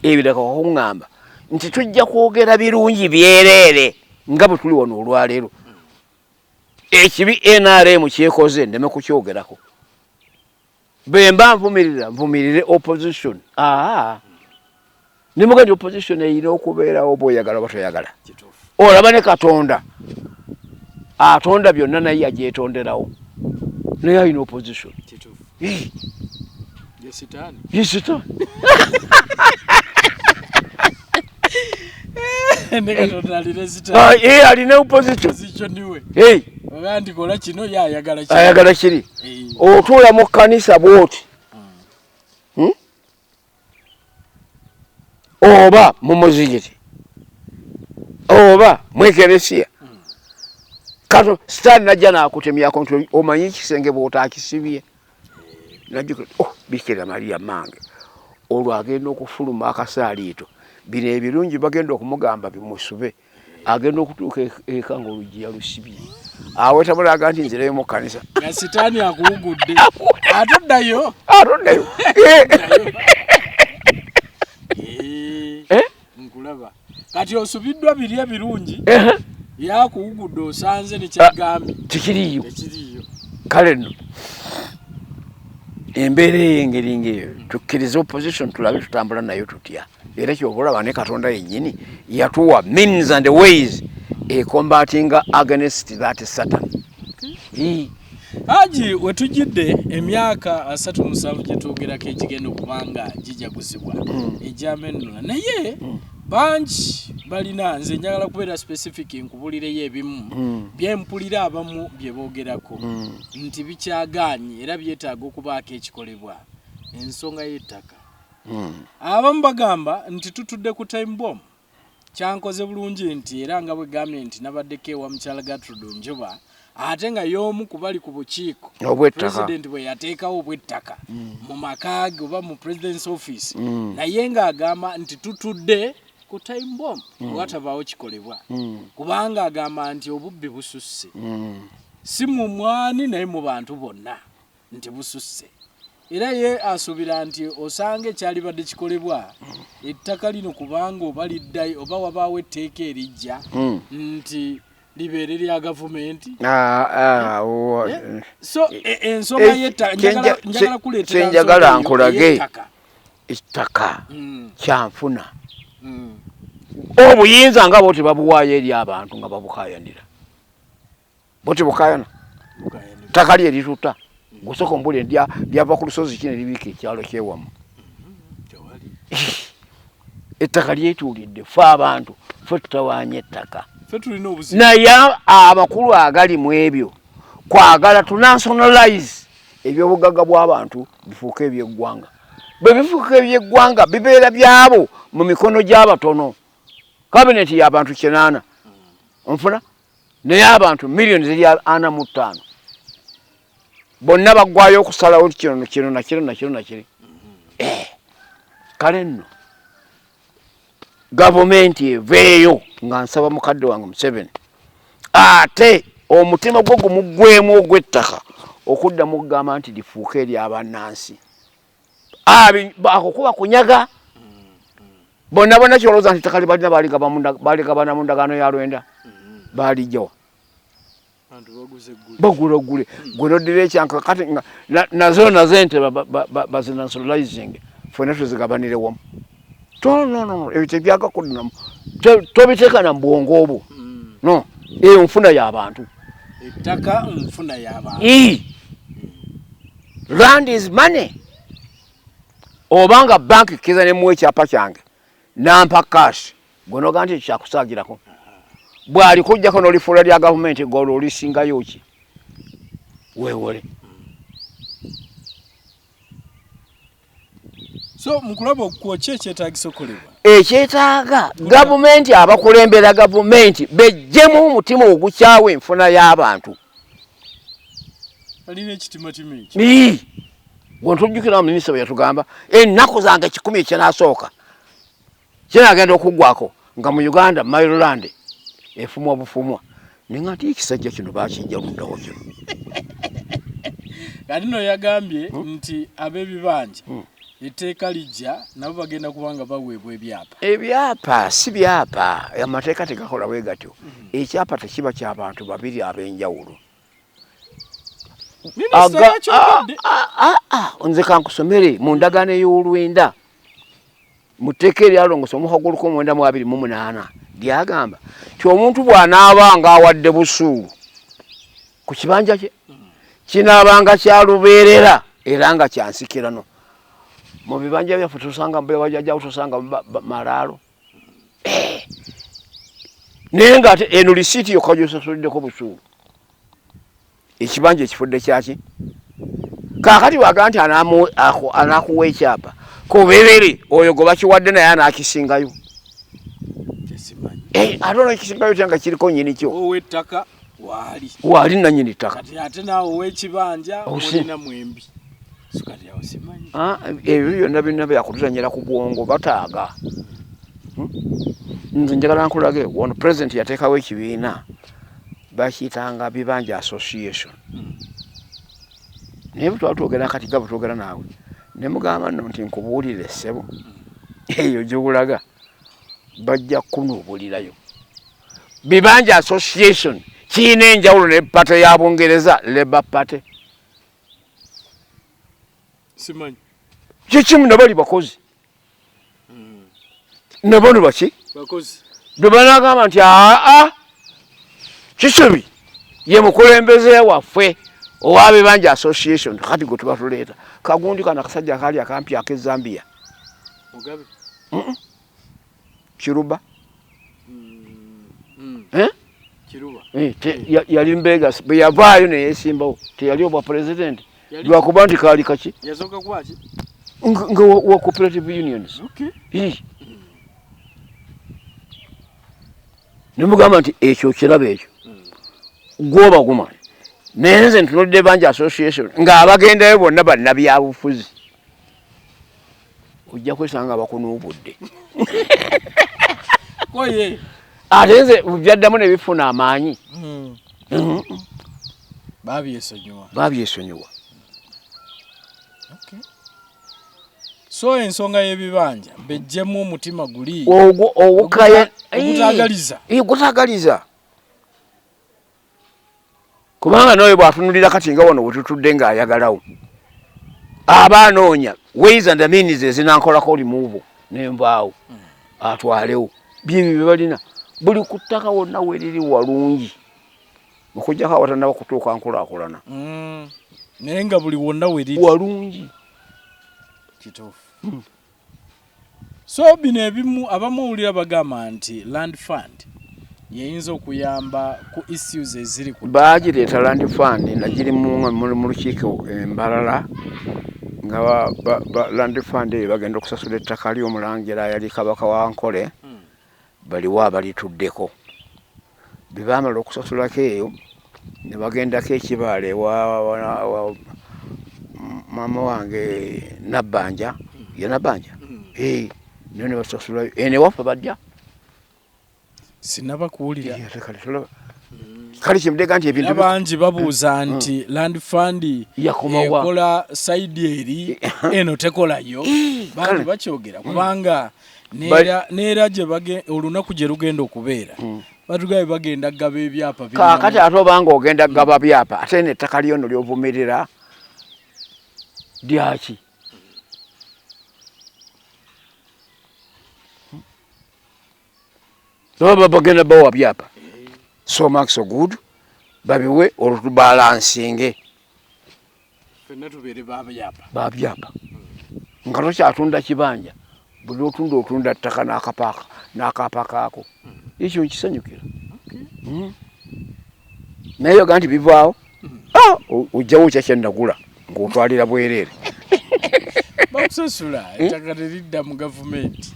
ebiraka wakuŋŋamba nti tujja kwogera birungi byereere nga bwe tuli wano olwaleero ekibi NRM kyekoze ndeme kukyogerako bemba nvumirire opposition nimugandi opposition eyina okubeerawo bw'oyagala batoyagala olaba ne Katonda atonda byonna naye yagyetonderawo naye alina opposition ye sitaani alina opposition ayagala kiri otuula mu kkanisa bwoti oba mu muzigiti oba mu ekelesiya kato sitaani najja nakutemyako nti omanyi ekisenge bw'otaakisibye najja bikira Maria mange olwo agenda okufuluma akasaaliito bino ebirungi bagenda okumugamba bimusube agenda okutuuka eka ng'oluggi yalusibye awo tabulaga nti nzirayo mu kkanisa nga sitaani akuwugudde atoddayo nkulaba kati osubiddwa biri ebirungi yakuwugudde osanze nekyagambye tekiriyo kale nno embeera ey'engeri ng'eyo tukkiriza opposition tulabe tutambula nayo tutya era kyoba olaba ne Katonda yennyini yatuwa means and ways combating against that Satan. Haji wetujidde emyaka 37 gyetwogerako ekigenda okubanga gijaguzibwa ejamenno naye bangi balina nze njagala kubeera specific nkubulireyo ebimu byempulira abamu bye boogerako nti bikyagaanye era byetaaga okubaako ekikolebwa ensonga y'ettaka. Abamu bagamba nti tutudde ku time bomb kyankoze bulungi nti era nga bwe gambye nti nabaddeko ewa mukyala Gertrude Njoba ate nga y'omu ku bali ku bukiiko president bwe yateekawo obw'ettaka mu maka ge oba mu president's office naye ng'agamba nti tutudde ku time bomb watabaawo kikolebwa kubanga agamba nti obubbi bususse si mu mwani naye mu bantu bonna nti bususse era ye asuubira nti osanga ekyalibadde kikolebwa ettaka lino kubanga oba liddayo oba wabaawo etteeka erijja nti libeere lya gavumenti so ensonga njagala kuleetera njagala nkulage ettaka kyanfuna obuyinza nga boti babuwaayo eri abantu nga babukayanira boti bukayana ttaka lye lituta gusoko mbuli lyava ku lusozi kino libiika ekyalo kyewamu ettaka lyetuulidde fe abantu fe tutawaanya ettaka naye amakulu agali mu ebyo kwagala tunationalize ebyobugagga bw'abantu bifuuka ebyeggwanga bwe bifuuka ebyeggwanga bibeera byabo mu mikono gy'abatono kabineti y'abantu 8 onfuna naye abantu miliyoni ziri 45 bonna baggwayo okusalawo kino na kiri kale nno gavumenti eveeyo nga nsaba mukadde wange Museveni ate omutima gwo gumuggwemu ogw'ettaka okuddamu okugamba nti lifuuka eri abannansi ako kuba kunyaga bonna kyolowooza nti ettaka libalina baligabana mu ndagaano ya Lwenda balijjawa bagulagule gwe noddira ekyanka kati nazo ente bazinationalizing fena tuzigabanire wamu no ebyo tebyagakuddamu tobiteeka na mbwongo obwo no eyo nfuna y'abantu ettaka nfuna y'abantu land is money obanga banki kiza nemuwa ekyapa kyange nampa cash gwe noga nti kyakusaagirako bwali kujjako n'olifuula lya gavumenti golo olisingayo ki weewole so mukulaba okwoki ekyetaagisa okolebwa ekyetaaga gavumenti abakulembera gavumenti bejjemu omutima ogukyawa enfuna y'abantu balina ekitimatima ekyo gwe ntujjukira minisita bwe yatugamba ennaku zange 10 ekinaasooka kinagenda okuggwako nga mu Uganda Maryland efumwa bufumwa ninga nti ekisajja kino bakijja lundawo kino kati no yagambye nti ab'ebibanja etteeka lijja nabo bagenda kubanga baweebwa ebyapa si byapa amateeka tegakola bwe gatyo ekyapa tekiba ky'abantu babiri ab'enjawulo nze kankusomere mu ndagaano ey'olwenda muteeka eryalongosa omukago 1928 lyagamba nti omuntu bw'anaabanga awadde busuulu ku kibanja kye kinaabanga kyalubeerera era nga kyansikirano. Mu bibanja byaffe tusanga bajjajjawo tusanga malaalo naye nga ate eno lisiiti yokka gy'osasuliddeko busuulu ekibanja ekifudde kyaki. Kaakati waga nti anaakuwa ekyapa kubeerere oyo gwe bakiwadde naye anaakisingayo. Ate ono ekisingayo tya nga kiriko nnyini kyo ow'ettaka waali nannyini ttaka ate naawe ow'ekibanja olina mwembi. Ebyo byonna birina byakutuzanyira ku bwongo bataaga. Nze njagala nkulage wano pulezidenti yateekawo ekibiina bakiyitanga bibanja association. Naye bwe twali twogera kati nga bwe twogera naawe ne mugamba nno nti nkubuulire ssebo eyo gy'olaga bajja kunuubulirayo. Bibanja association kiyina enjawulo ne pate ya Bungereza Labour Party. Simanyi kikimu ne bali bakozi ne bano baki bwe banagamba nti Kisubi ye mukulembeze waffe owa bibanja association. Kati gwe tuba tuleeta kagundi kana akasajja akaali akampi ak'e Zambia Mugabe Kiruba Kiruba yali Mbega bwe yavaayo ne yeesimbawo teyali obwa pulezidenti lwakuba nti kaali kaki yasooka kwaki nga wa cooperative unions. Ne mugamba nti ekyo kiraba ekyo gwoba gumanyi. Naye nze ntunulidde banja association ng'abagendayo bonna bannabyabufuzi ojja kwesanga bakunuubudde. Ate nze byaddamu ne bifuna amaanyi babyesonyiwa. So ensonga y'ebibanja bejjemu omutima guli ogutagaliza kubanga nawe bw'atunulira kati nga wano wetutudde ng'ayagalawo aba anoonya ways and means ezinankolako limuuvu n'envaawo atwalewo byebyo bye balina buli ku ttaka wonna weriri walungi okujjako awatannaba kutuuka nkulaakulana naye nga buli wonna weriri walungi kituufu. So bino ebimu abamu owulira bagamba nti land fund yeyinza okuyamba ku issues eziri ku baagireeta land fund nagiri mu lukiiko embalala nga land fund eyo bagenda okusasula ettaka ly'omulangira yali kabaka wa Nkole baliwo abalituddeko bwe baamala okusasulako eyo ne bagendako ekibaala ewa maama wange Nabbanja Nabbanja niyo ne basasulayo newaffe bajja sinaba kuwulira kale kimudega nti ebintu bangi babuuza nti land fund ekola saidi eri eno tekolayo bangi bakyogera kubanga neera gye olunaku gye lugenda okubeera batugabe bagenda gaba ebyapa kakati ate obanga ogenda gaba byapa ate nettaka lyono lyovumirira lyaki baba bagenda bawa byapa so much so good babiwe olutubalansinge fenna tubeere babyapa nga tokyatunda kibanja buli otunda ttaka n'akapaaka ako ekyo nkisanyukira naye yoga nti bivaawo ojjawo kyakyandagula ng'otwalira bwereere bakusasula ettaka teridda mu gavumenti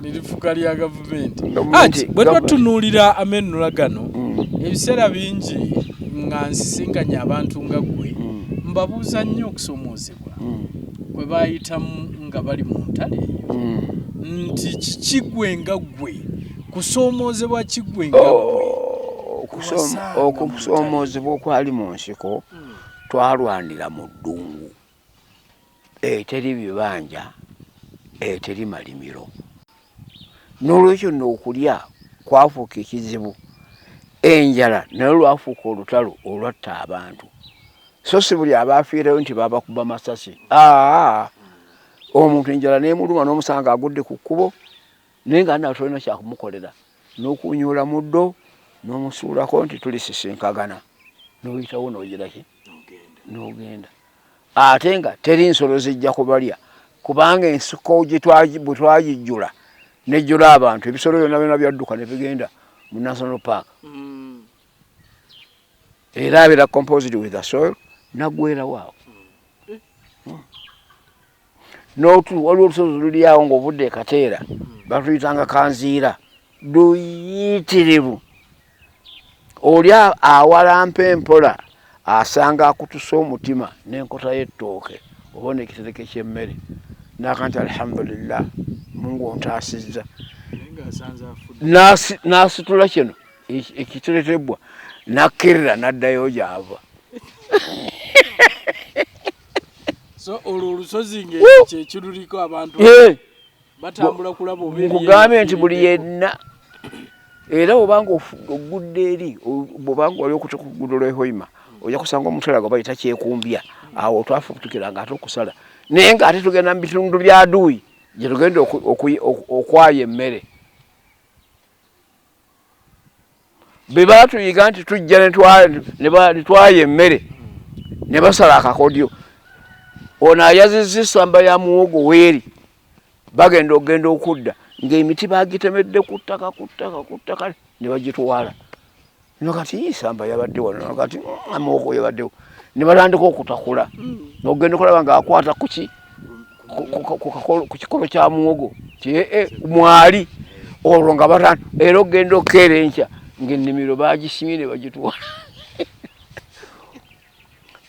nerifuka lya gavumenti. Anti bwe twatunuulira amenunula gano ebiseera bingi nga nsisinkanya abantu nga ggwe mbabuuza nnyo okusomoozebwa kwe baayitamu nga bali mu ntale eyo nti kikigwe nga ggwe kusoomoozebwa kigwe nga ggwe okusoomoozebwa okwali mu nsiko twalwanira mu ddungu eteri bibanja eteri malimiro n'olwekyo n'okulya kwafuuka ekizibu enjala naye lwafuuka olutalo olwatta abantu so si buli abaafiireyo nti babakuba masasi. Omuntu enjala n'emuluma n'omusanga agudde ku kkubo naye nga naawe tolina kyakumukolera n'okunyuula muddo n'omusuulako nti tulisisinkagana n'oyitawo n'ogiraki n'ogenda. Ate nga teri nsolo zijja kubalya kubanga ensiko bwe twagijjula nejjula abantu ebisolo byonna byonna byadduka ne bigenda mu National Park. Era abeera composed with the soil naggwerawo awo. Waliwo olusozi luli awo ng'ovudde Kateera batuyitanga Kanziira luyitirivu. Oli awalampa empola asanga akutusa omutima n'enkota y'ettooke oba n'ekitereke ky'emmere n'akanti alhamdulillah Mungu ontaasizza n'asitula kino ekiteretebwa n'akkirira n'addayo gy'ava. So olwo olusozi ng'ekiruliko abantu batambula kulaba obeeri nkugambye nti buli yenna era obanga ogudde eri bwobanga wali okutuuka ku luguudo lw'e Hoima ojja kusanga omutala gwe bayita Kyekumbya awo twafubutukiranga ate okusala naye ng'ate tugenda mu bitundu bya Duuyi gye tugenda okwaya emmere. Be baatuyiga nti tujja ne twaya emmere ne basala akakodyo. Ono ayazizza essamba ya muwogo weeri bagenda okugenda okudda ng'emiti bagitemedde ku ttaka ne bagitwala. No kati essamba yabadde wano kati muwogo yabaddewo ne batandika okutakula n'ogenda okulaba ng'akwata ku kikolo kya muwogo mwali olwo nga batandika era okugenda okukeera enkya ng'ennimiro bagisimye ne bagitwala.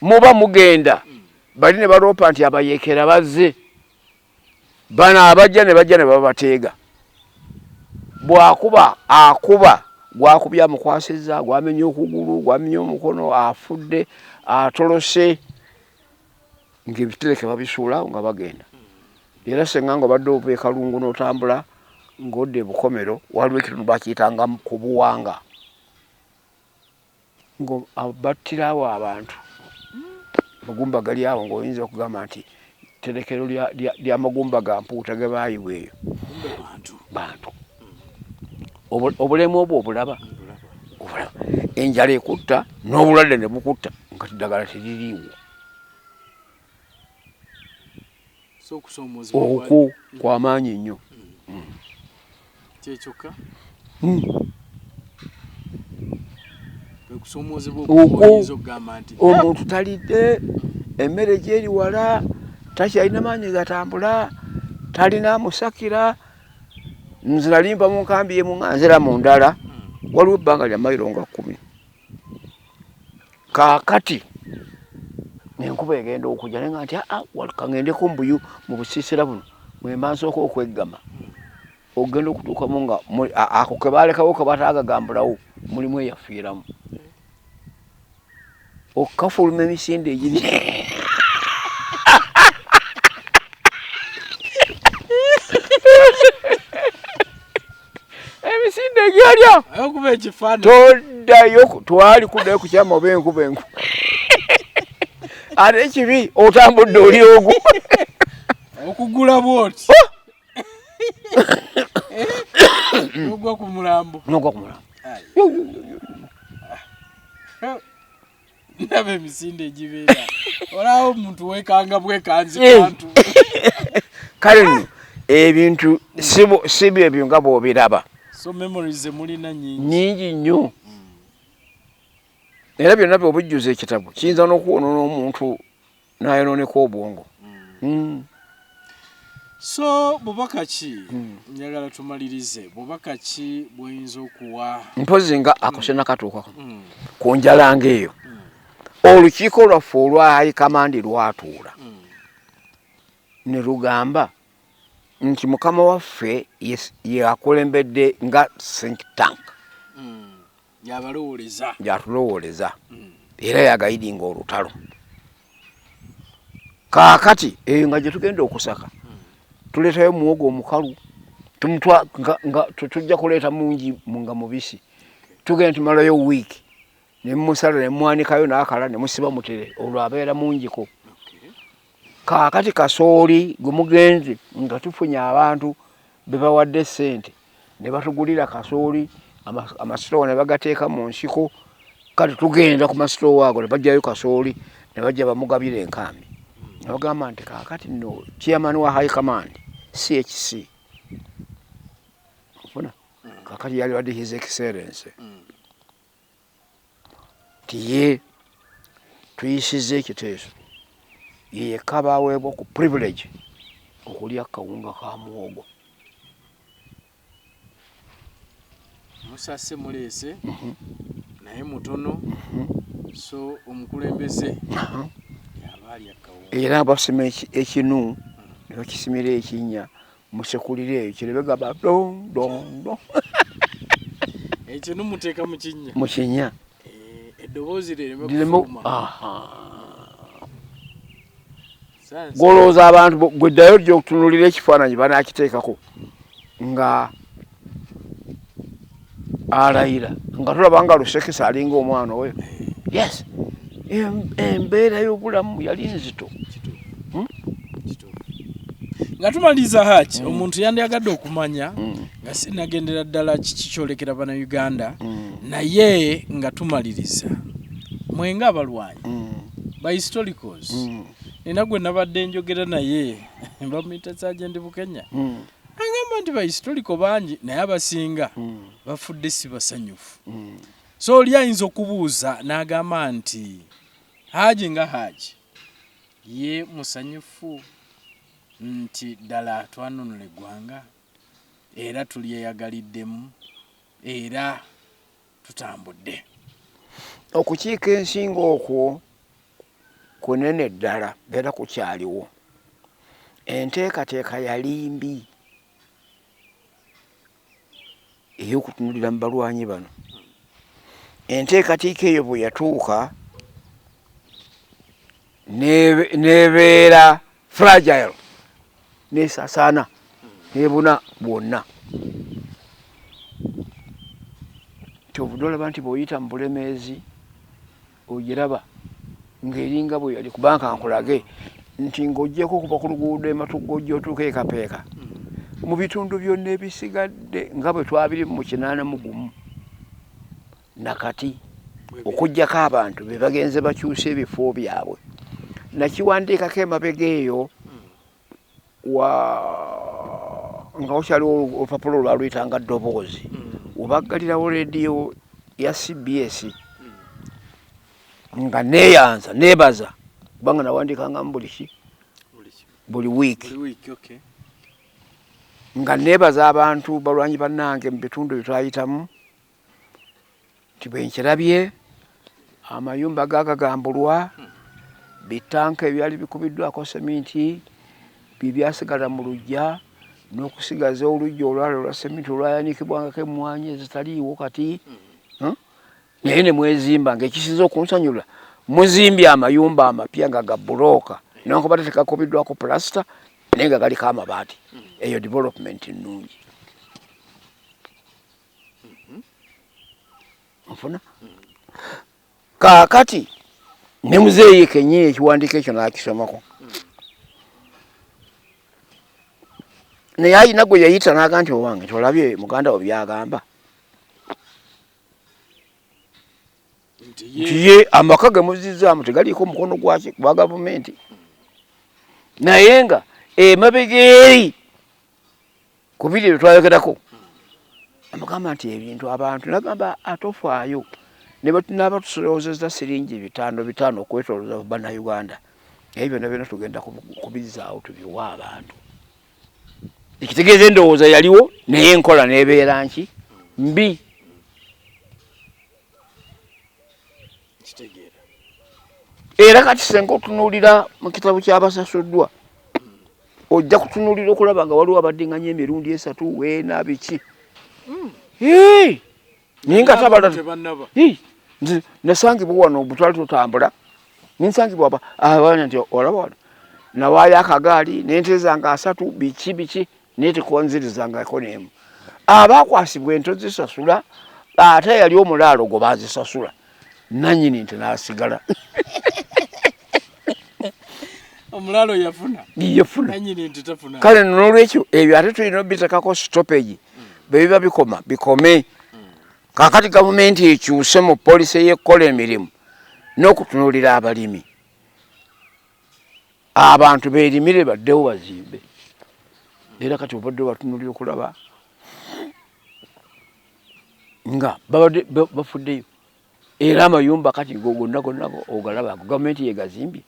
Muba mugenda bali ne baloopa nti abayeekera bazze bano abajja ne bajja ne babateega akuba gwakubya amukwasizza gwamenya okugulu gwamenya omukono afudde atolose ng'ebitereke babisuula nga bagenda. Era senga nga obadde ova e Kalungu n'otambula ng'odde Bukomero waliwo ekitundu bakiyitanga ku Buwanga battirawo abantu magumba gali awo ng'oyinza okugamba nti terekero ly'amagumba ga mpuuta ge baayiwa eyo bantu. Obulemu obwo obulaba enjala ekutta n'obulwadde ne bukutta nga ddagala teririiwo. Okwo kw'amaanyi nnyo. Kyekyoka omuntu talidde emmere gy'eri wala takyalina maanyi gatambula talina amusakira. Nze nalimba mu nkambi emu nga nzira mu ndala waliwo ebbanga lya mayiro nga 10 kaakati n'enkuba egenda okujja naye nga nti kangendeko mu busiisira buno mwemba nsooka okweggama ogenda okutuukamu nga ako ke baalekawo ke bataagagambulawo mulimu eyafiiramu okukafuluma emisinde egiri emisinde egyalya toddayo twali kuddayo ku kyama oba enkuba ate ekibi otambudde oli ogwo okugula bwoti n'ogwa ku mulambo ndaba emisinde egibeera olaawo omuntu weekanga bwekanzi bantu. Kale nno ebintu si byebyo nga bw'obiraba. So memories mulina nyingi nnyo era byonna by'obujjuza ekitabo kiyinza n'okuwonoona omuntu n'ayonooneka obwongo. So bubaka ki njagala tumalirize bubaka ki bw'oyinza okuwa mpozi nga akosena katuukako ku njala ng'eyo olukiiko lwaffe olwa High Command lwatuula ne lugamba nti mukama waffe yakulembedde nga think tank yatulowooleza era yagayidinga olutalo. Kaakati eyo nga gye tugenda okusaka tuleetayo muwogo omukalu tujja kuleeta mungi nga mubisi tugenda tumalayo wiiki ne musala ne mwanikayo n'akala ne musiba mutere olwo abeera mungiko. Kaakati kasooli gwe mugenzi nga tufunye abantu be bawadde ssente ne batugulira kasooli amasitoowa ne bagateeka mu nsiko. Kati tugenda ku masitoowa ago ne bajjayo kasooli ne bajja bamugabira enkambi. Ne bagamba nti kaakati nno chairman wa high command CHC ofuna kaakati yali wadde his excellence tiye tuyisize ekiteeso yekka baweebwa ku privilege okulya kawunga ka muwogo. Musase muleese naye mutono so omukulembeze yabalya kawunga era basima ekinu ne bakisimira ekinnya musekulire eyo kirebe gaba dong dong dong ekyo numuteeka mu kinnya eddoboozi lireme kufuluma. Golooza abantu gwe ddayo gy'okutunulira ekifaananyi banaakiteekako nga alayira nga tulaba nga Lusekesa alinga omwana we. Yes, embeera y'obulamu yali nzito. Nga tumaliza Haji, omuntu yandiyagadde okumanya nga sinagendera ddala kiki kyolekera Bannayuganda naye nga tumaliriza mwenga abalwanyi ba historicals nina gwe nabadde njogera naye bamuyita Sergeant Bukenya agamba nti ba historical bangi naye abasinga bafudde si basanyufu. So oli ayinza okubuuza n'agamba nti Haji nga Haji ye musanyufu nti ddala twanunula eggwanga era tulyeyagaliddemu era tutambudde. Okukiika ensinga okwo kunene ddala era kukyaliwo. Enteekateeka yali mbi ey'okutunulira mu balwanyi bano. Enteekateeka eyo bwe yatuuka nebeera fragile nesasaana nebuna bwonna. Nti obudolaba nti bw'oyita mu bulemeezi ogiraba ng'eringa bwe yali kubanka nkulage nti ng'oggyeko okuva ku luguudo ematugga ojja otuuka e Kapeeka mu bitundu byonna ebisigadde nga bwe twabiri mu 81 nakati okuggyako abantu be bagenze bakyusa ebifo byabwe. Nakiwandiikako emabega eyo nga wakyaliwo olupapula olwaluyitanga ddoboozi obaggalirawo leediyo ya CBS nga neeyanza neebaza kubanga nawandiikangamu buli wiiki nga neebaza abantu balwanyi bannange mu bitundu bye twayitamu nti bwe nkirabye amayumba gaagagambulwa bitanka ebyali bikubiddwako seminti bibyasigala mu luggya n'okusigaza olujja olwali olwa seminti olwayanikibwangako emmwanyi ezitaliiwo kati naye ne mwezimba ng'ekisinza okunsanyula muzimbye amayumba amapya nga ga bulooka newankubadde tekakubiddwako pulasita naye nga galiko amabaati. Eyo development nnungi nfuna. Kaakati ne muzeeyi kennyini ekiwandiiko ekyo n'akisomako naye ayina gwe yayita n'aga nti owange tolabye muganda wo byagamba nti ye amaka ge muzizzaamu tegaliiko mukono gwa gavumenti naye nga emabega eri ku biri bye twayogerako amugamba nti ebintu abantu nagamba atofaayo n'aba tusolowozeza siringi 5 okwetolooza Bannayuganda ebyo byonna tugenda kubizaawo tubiwa abantu. Ekitegeeza endowooza yaliwo naye enkola n'ebeera nki mbi. Era kati senga otunuulira mu kitabo ky'abasasuddwa ojja kutunuulira okulaba nga waliwo abaddiŋŋanya emirundi 3 weena biki naye nga tabala nasangibwa wano butwali tutambula ninsangibwa abaana nti olaba wano nawaayo akagaali n'ente zange 3 biki naye tekonzirizangako n'emu. Abaakwasibwa ente zisasula ate yali omulaalo gwe baazisasula nanyini nti nasigala omulalo yafuna yafuna tafuna kale nolwekyo ebyo ate tulina obitekako stoppage bebiba bikome kakati gavumenti ekyuse mu polisi eyekola emirimu n'okutunuulira abalimi abantu beerimire baddewo bazimbe era kati obadde batunuulira okulaba nga babadde bafuddeyo era amayumba kati gonna ogalaba gavumenti yegazimbye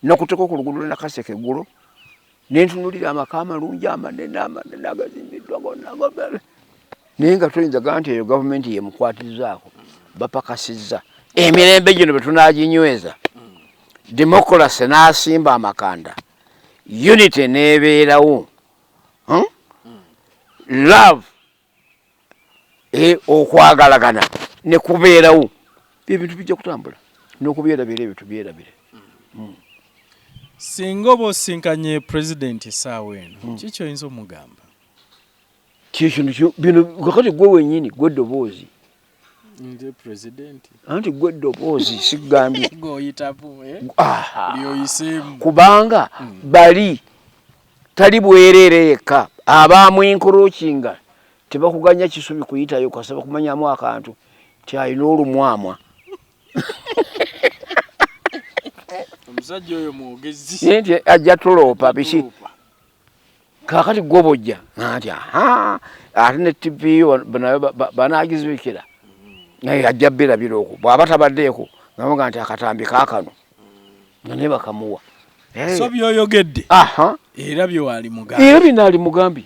nakuteka ku luguudo lwe Nakaseke eggulo nentunulira amaka amalungi amanene agazimbiddwa gonna naye nga toyinza gaa nti eyo gavumenti yemukwatirizaako bapakasizza emirembe gino bwe tunaaginyweza democracy n'asimba amakanda unity n'ebeerawo love okwagalagana ne kubeerawo ebintu bijja kutambula n'okubyerabira ebyo tubyerabire. Singa oba osinkanye pulezidenti essaawa eno kiki oyinza omugamba? Bino kakati gwe wennyini gwe ddoboozi nze pulezidenti anti gwe ddoboozi sigambye gweoyitamu lyoyiseemu kubanga bali tali bwereere yekka abaamu enkurukinga tebakuganya kisubi kuyitayo kasaba kumanyamu akantu ti ayina olumwamwa omusajja oyo mwogezi nti ajja tuloopa biki kakati gwobojja nti ate ne TV nayo banaagizibikira naye ajja birabira okwo bw'aba tabaddeeko ngamuga nti akatambi kaakano naye bakamuwa so byoyogedde era byewali mugambi era binaali mugambi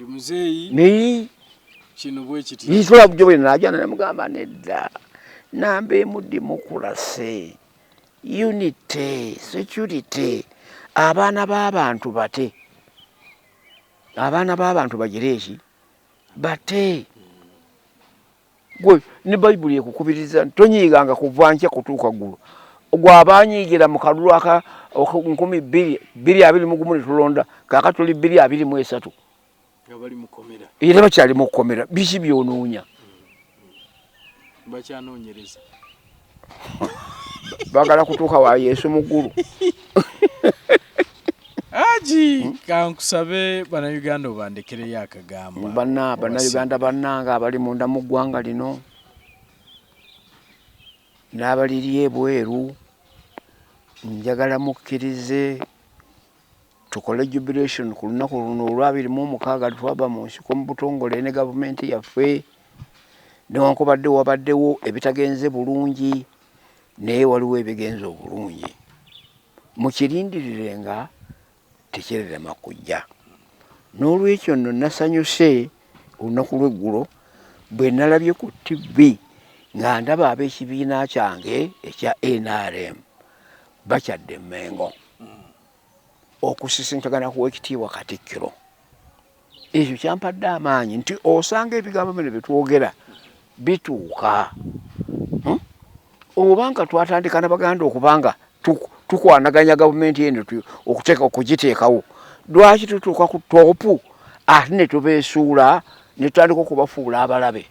muzeeyi naye kino bwe kiti yitula bujjo bwe najja namugamba nedda nambe mu democracy unity security abaana b'abantu bate abaana b'abantu bagire eki bate gwe ne bayibuli ekukubiriza tonyiiganga kuva nkya kutuuka ggulo gwe abanyiigira mu kalulu aka 2021 netulonda kaaka tuli 2023 era bakyali mu kkomera biki byonoonya bakyanoonyereza bagala kutuuka wa Yesu mu ggulu Haji kankusabe bannayuganda obandekereyo akagamba bannayuganda bannanga abali munda mu ggwanga lino n'abaliri ebweru njagala mukkirize tukole jubilation ku lunaku luno olw'26 twaba mu nsiko mu butongole ne gavumenti yaffe newankubadde wabaddewo ebitagenze bulungi naye waliwo ebigenze obulungi mukirindirire nga tekirerema kujja n'olwekyo nno nasanyuse olunaku lw'eggulo bwe nalabye ku TV nga ndaba ab'ekibiina kyange ekya NRM bakyadde Mmengo okusisinkagana ku Weekitiibwa Katikkiro ekyo kyampadde amaanyi nti osanga ebigambo bino bye twogera bituuka obanga twatandika n'abaganda okubanga tukwanaganya gavumenti eno okugiteekawo lwaki tutuuka ku toopu ate ne tubeesuula ne tutandika okubafuula abalabe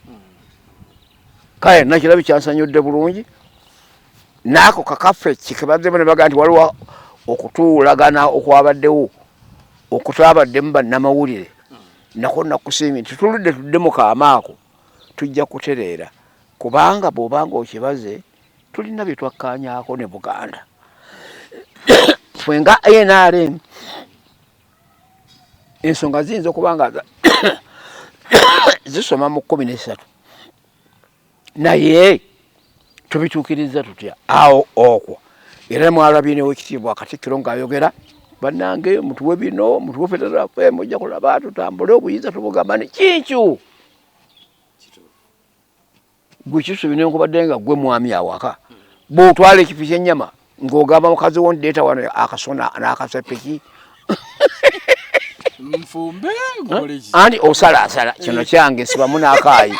kale nakirabi kyansanyudde bulungi naako kakaffe kibadde ne baga nti waliwo okutuulagana okwabaddewo okutabaddemu bannamawulire nako nakusiimye nti tuludde tudde mu kaamaako tujja kutereera kubanga bw'obanga okibaze tulina bye twakkaanyaako ne Buganda ffe nga NRM ensonga ziyinza okubanga zisoma mu 13 naye tubituukiriza tutya awo okwo era mwalabye ne Weekitiibwa Katikkiro ng'ayogera bannange mutuwe bino mutuwe Federal FM mujja kulaba tutambule obuyinza tubugamba ne kinkyu gwe kisubi nenkubadde nga gwe mwami awaka bw'otwala ekifi ky'ennyama ng'ogamba mukazi wo ndeeta wano akasona n'akasepeki nfumbe ngoleki anti osalaasala kino kyange sibamu n'akaayi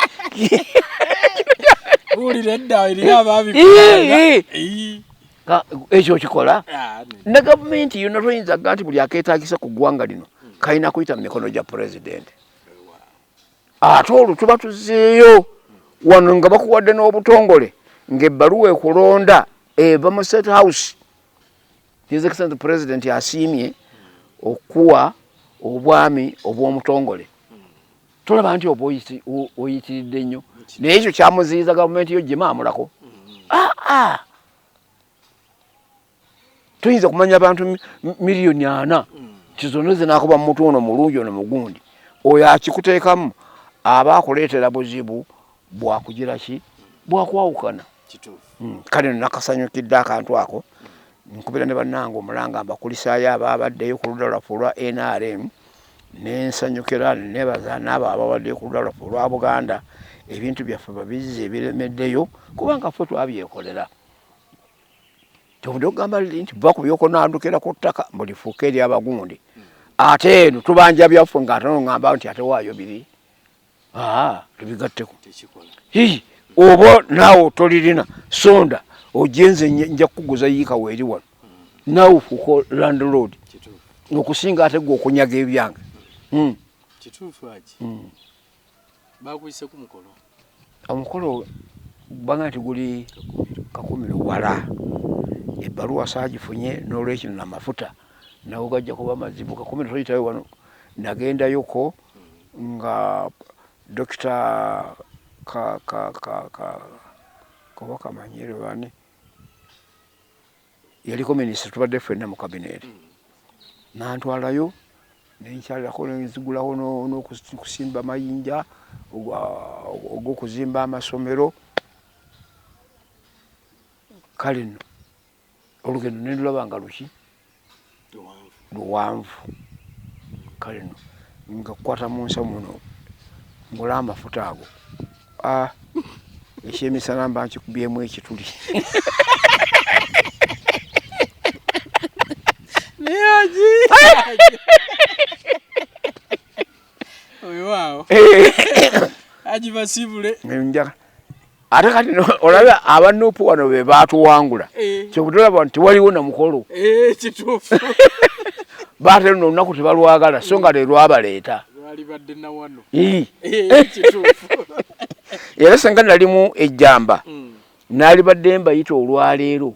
ulira edda erina abaabi ekyo kikola ne gavumenti yonna toyinza ga nti buli akeetaagisa ku ggwanga lino kalina kuyita mu mikono gya pulezidenti ate olwo tuba tuzzeeyo wano nga bakuwadde n'obutongole ng'ebbaluwa ekulonda eva mu State House. His Excellency President asiimye okuwa obwami obw'omutongole. Tolaba nti oba oyitiridde nnyo naye ekyo kyamuziyiza gavumenti yo gimaamulako. Tuyinza kumanya abantu miliyoni 4 nti zonna zinaakuba mu mutu ono mulungi ono mugundi. Oyo akikuteekamu aba akuleetera buzibu bwakugira ki bwakwawukana. Kale nno nakasanyukidde akantu ako nkubira ne bannange omulanga mbakulisaayo abaabaddeyo ku ludda lwaffe olwa NRM n'ensanyukira nebaza n'abo ababaddeyo ku ludda lwaffe olwa Buganda ebintu byaffe babizze ebiremeddeyo kubanga ffe twabyekolera. Kyovudde okugamba nti va ku byokunaandukira ku ttaka mulifuuka eri abagundi ate eno tubanja byaffe ng'ate ngamba nti ate waayo biri tubigatteko. Oba naawe tolirina sonda ojenze nja kukuguza yiika weeri wano naawe ofuuka landlord okusinga ate gwe okunyaga ebyange. Kituufu Haji. Baakuyiseko mukolo. Omukolo banga nti guli kakumiro wala. Ebbaluwa saagifunye n'olwekino n'amafuta nawe gajja kuba mazibu. Kakumiro toyitayo wano nagendayoko nga Dr. Kuba kamanyire bane yaliko minisita tubadde ffenna mu kabineeti nantwalayo nenkyalirako nenzigulawo n'okusimba amayinja ogw'okuzimba amasomero. Kale nno olugendo nendulaba nga luwanvu. Kale nno nga kukwata mu nsa muno ngula amafuta ago ekyemisana mba nkikubyemu ekituli. Haji basibule. Ate kati olabe abanupu wano be baatuwangula. Kyokutolaba nti waliwo na mukolo. Kituufu. Baate luno olunaku tebalwagala so nga lwabaleeta. Lwalibadde na wano. Kituufu. Era senga nalimu ejjamba naalibadde mbayita olwaleero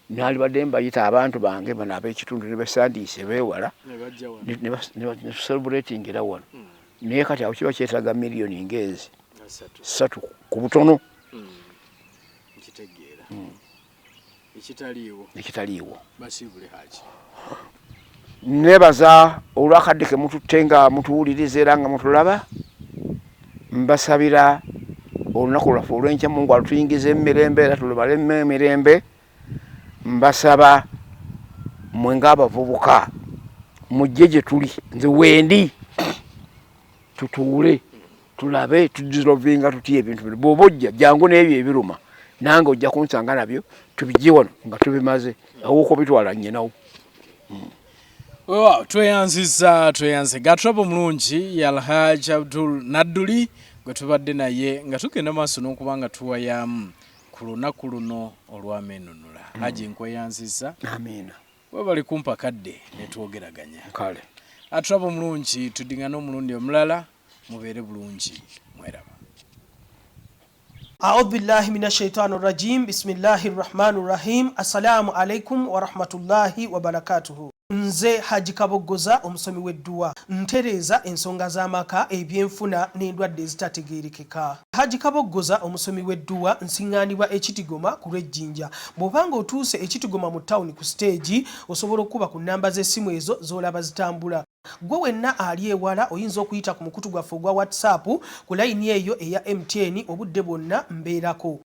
naalibadde mbayita abantu bange bano ab'ekitundu ne basandiise beewala ne celebratingira wano naye kati awo kiba kyetaaga miliyoni ngezi 3 ku butono. Ekitaliiwo. Basibule Haji. Nebaza olwakadde ke mututte nga mutuwuliriza era nga mutulaba. Mbasabira olunaku lwaffe olw'enkya Mungu alutuyingiza emirembe era tulubalemu emirembe. Mbasaba mwe ng'abavubuka mujje gye tuli nze wendi tutuule tulabe tudirovinga tutya ebintu bino. Bw'oba ojja jangu n'ebyo ebiruma nange ojja kunsanga nabyo tubijje wano nga tubimaze awuko bitwala nnyinawo. Tweyanziza gatrabo mulungi ya Haji.Nadduli gwe tubadde naye nga tugenda maaso n'okubanga tuwayamu ku lunaku luno olw'amenunula. Haji nkweyanziza. Amiina. We bali kumpa kadde ne twogeraganya. Kale. Atrabo mulungi tudingana omulundi omulala mubeere bulungi mweraba. أعوذ بالله من الشيطان الرجيم بسم الله الرحمن الرحيم السلام عليكم ورحمة الله وبركاته. Nze Haji Kabogoza omusomi w'edduwa ntereeza ensonga z'amaka ebyenfuna n'endwadde ezitategeerekeka. Haji Kabogoza omusomi w'edduwa nsiŋŋaanibwa ekitigoma ku lw'ejjinja. Bw'obanga otuuse ekitigoma mu ttawuni ku siteegi osobola okuba ku nnamba z'essimu ezo z'olaba zitambula. Gwe wenna ali ewala oyinza okuyita ku mukutu gwaffe ogwa WhatsApp ku layini eyo eya MTN obudde bwonna mbeerako.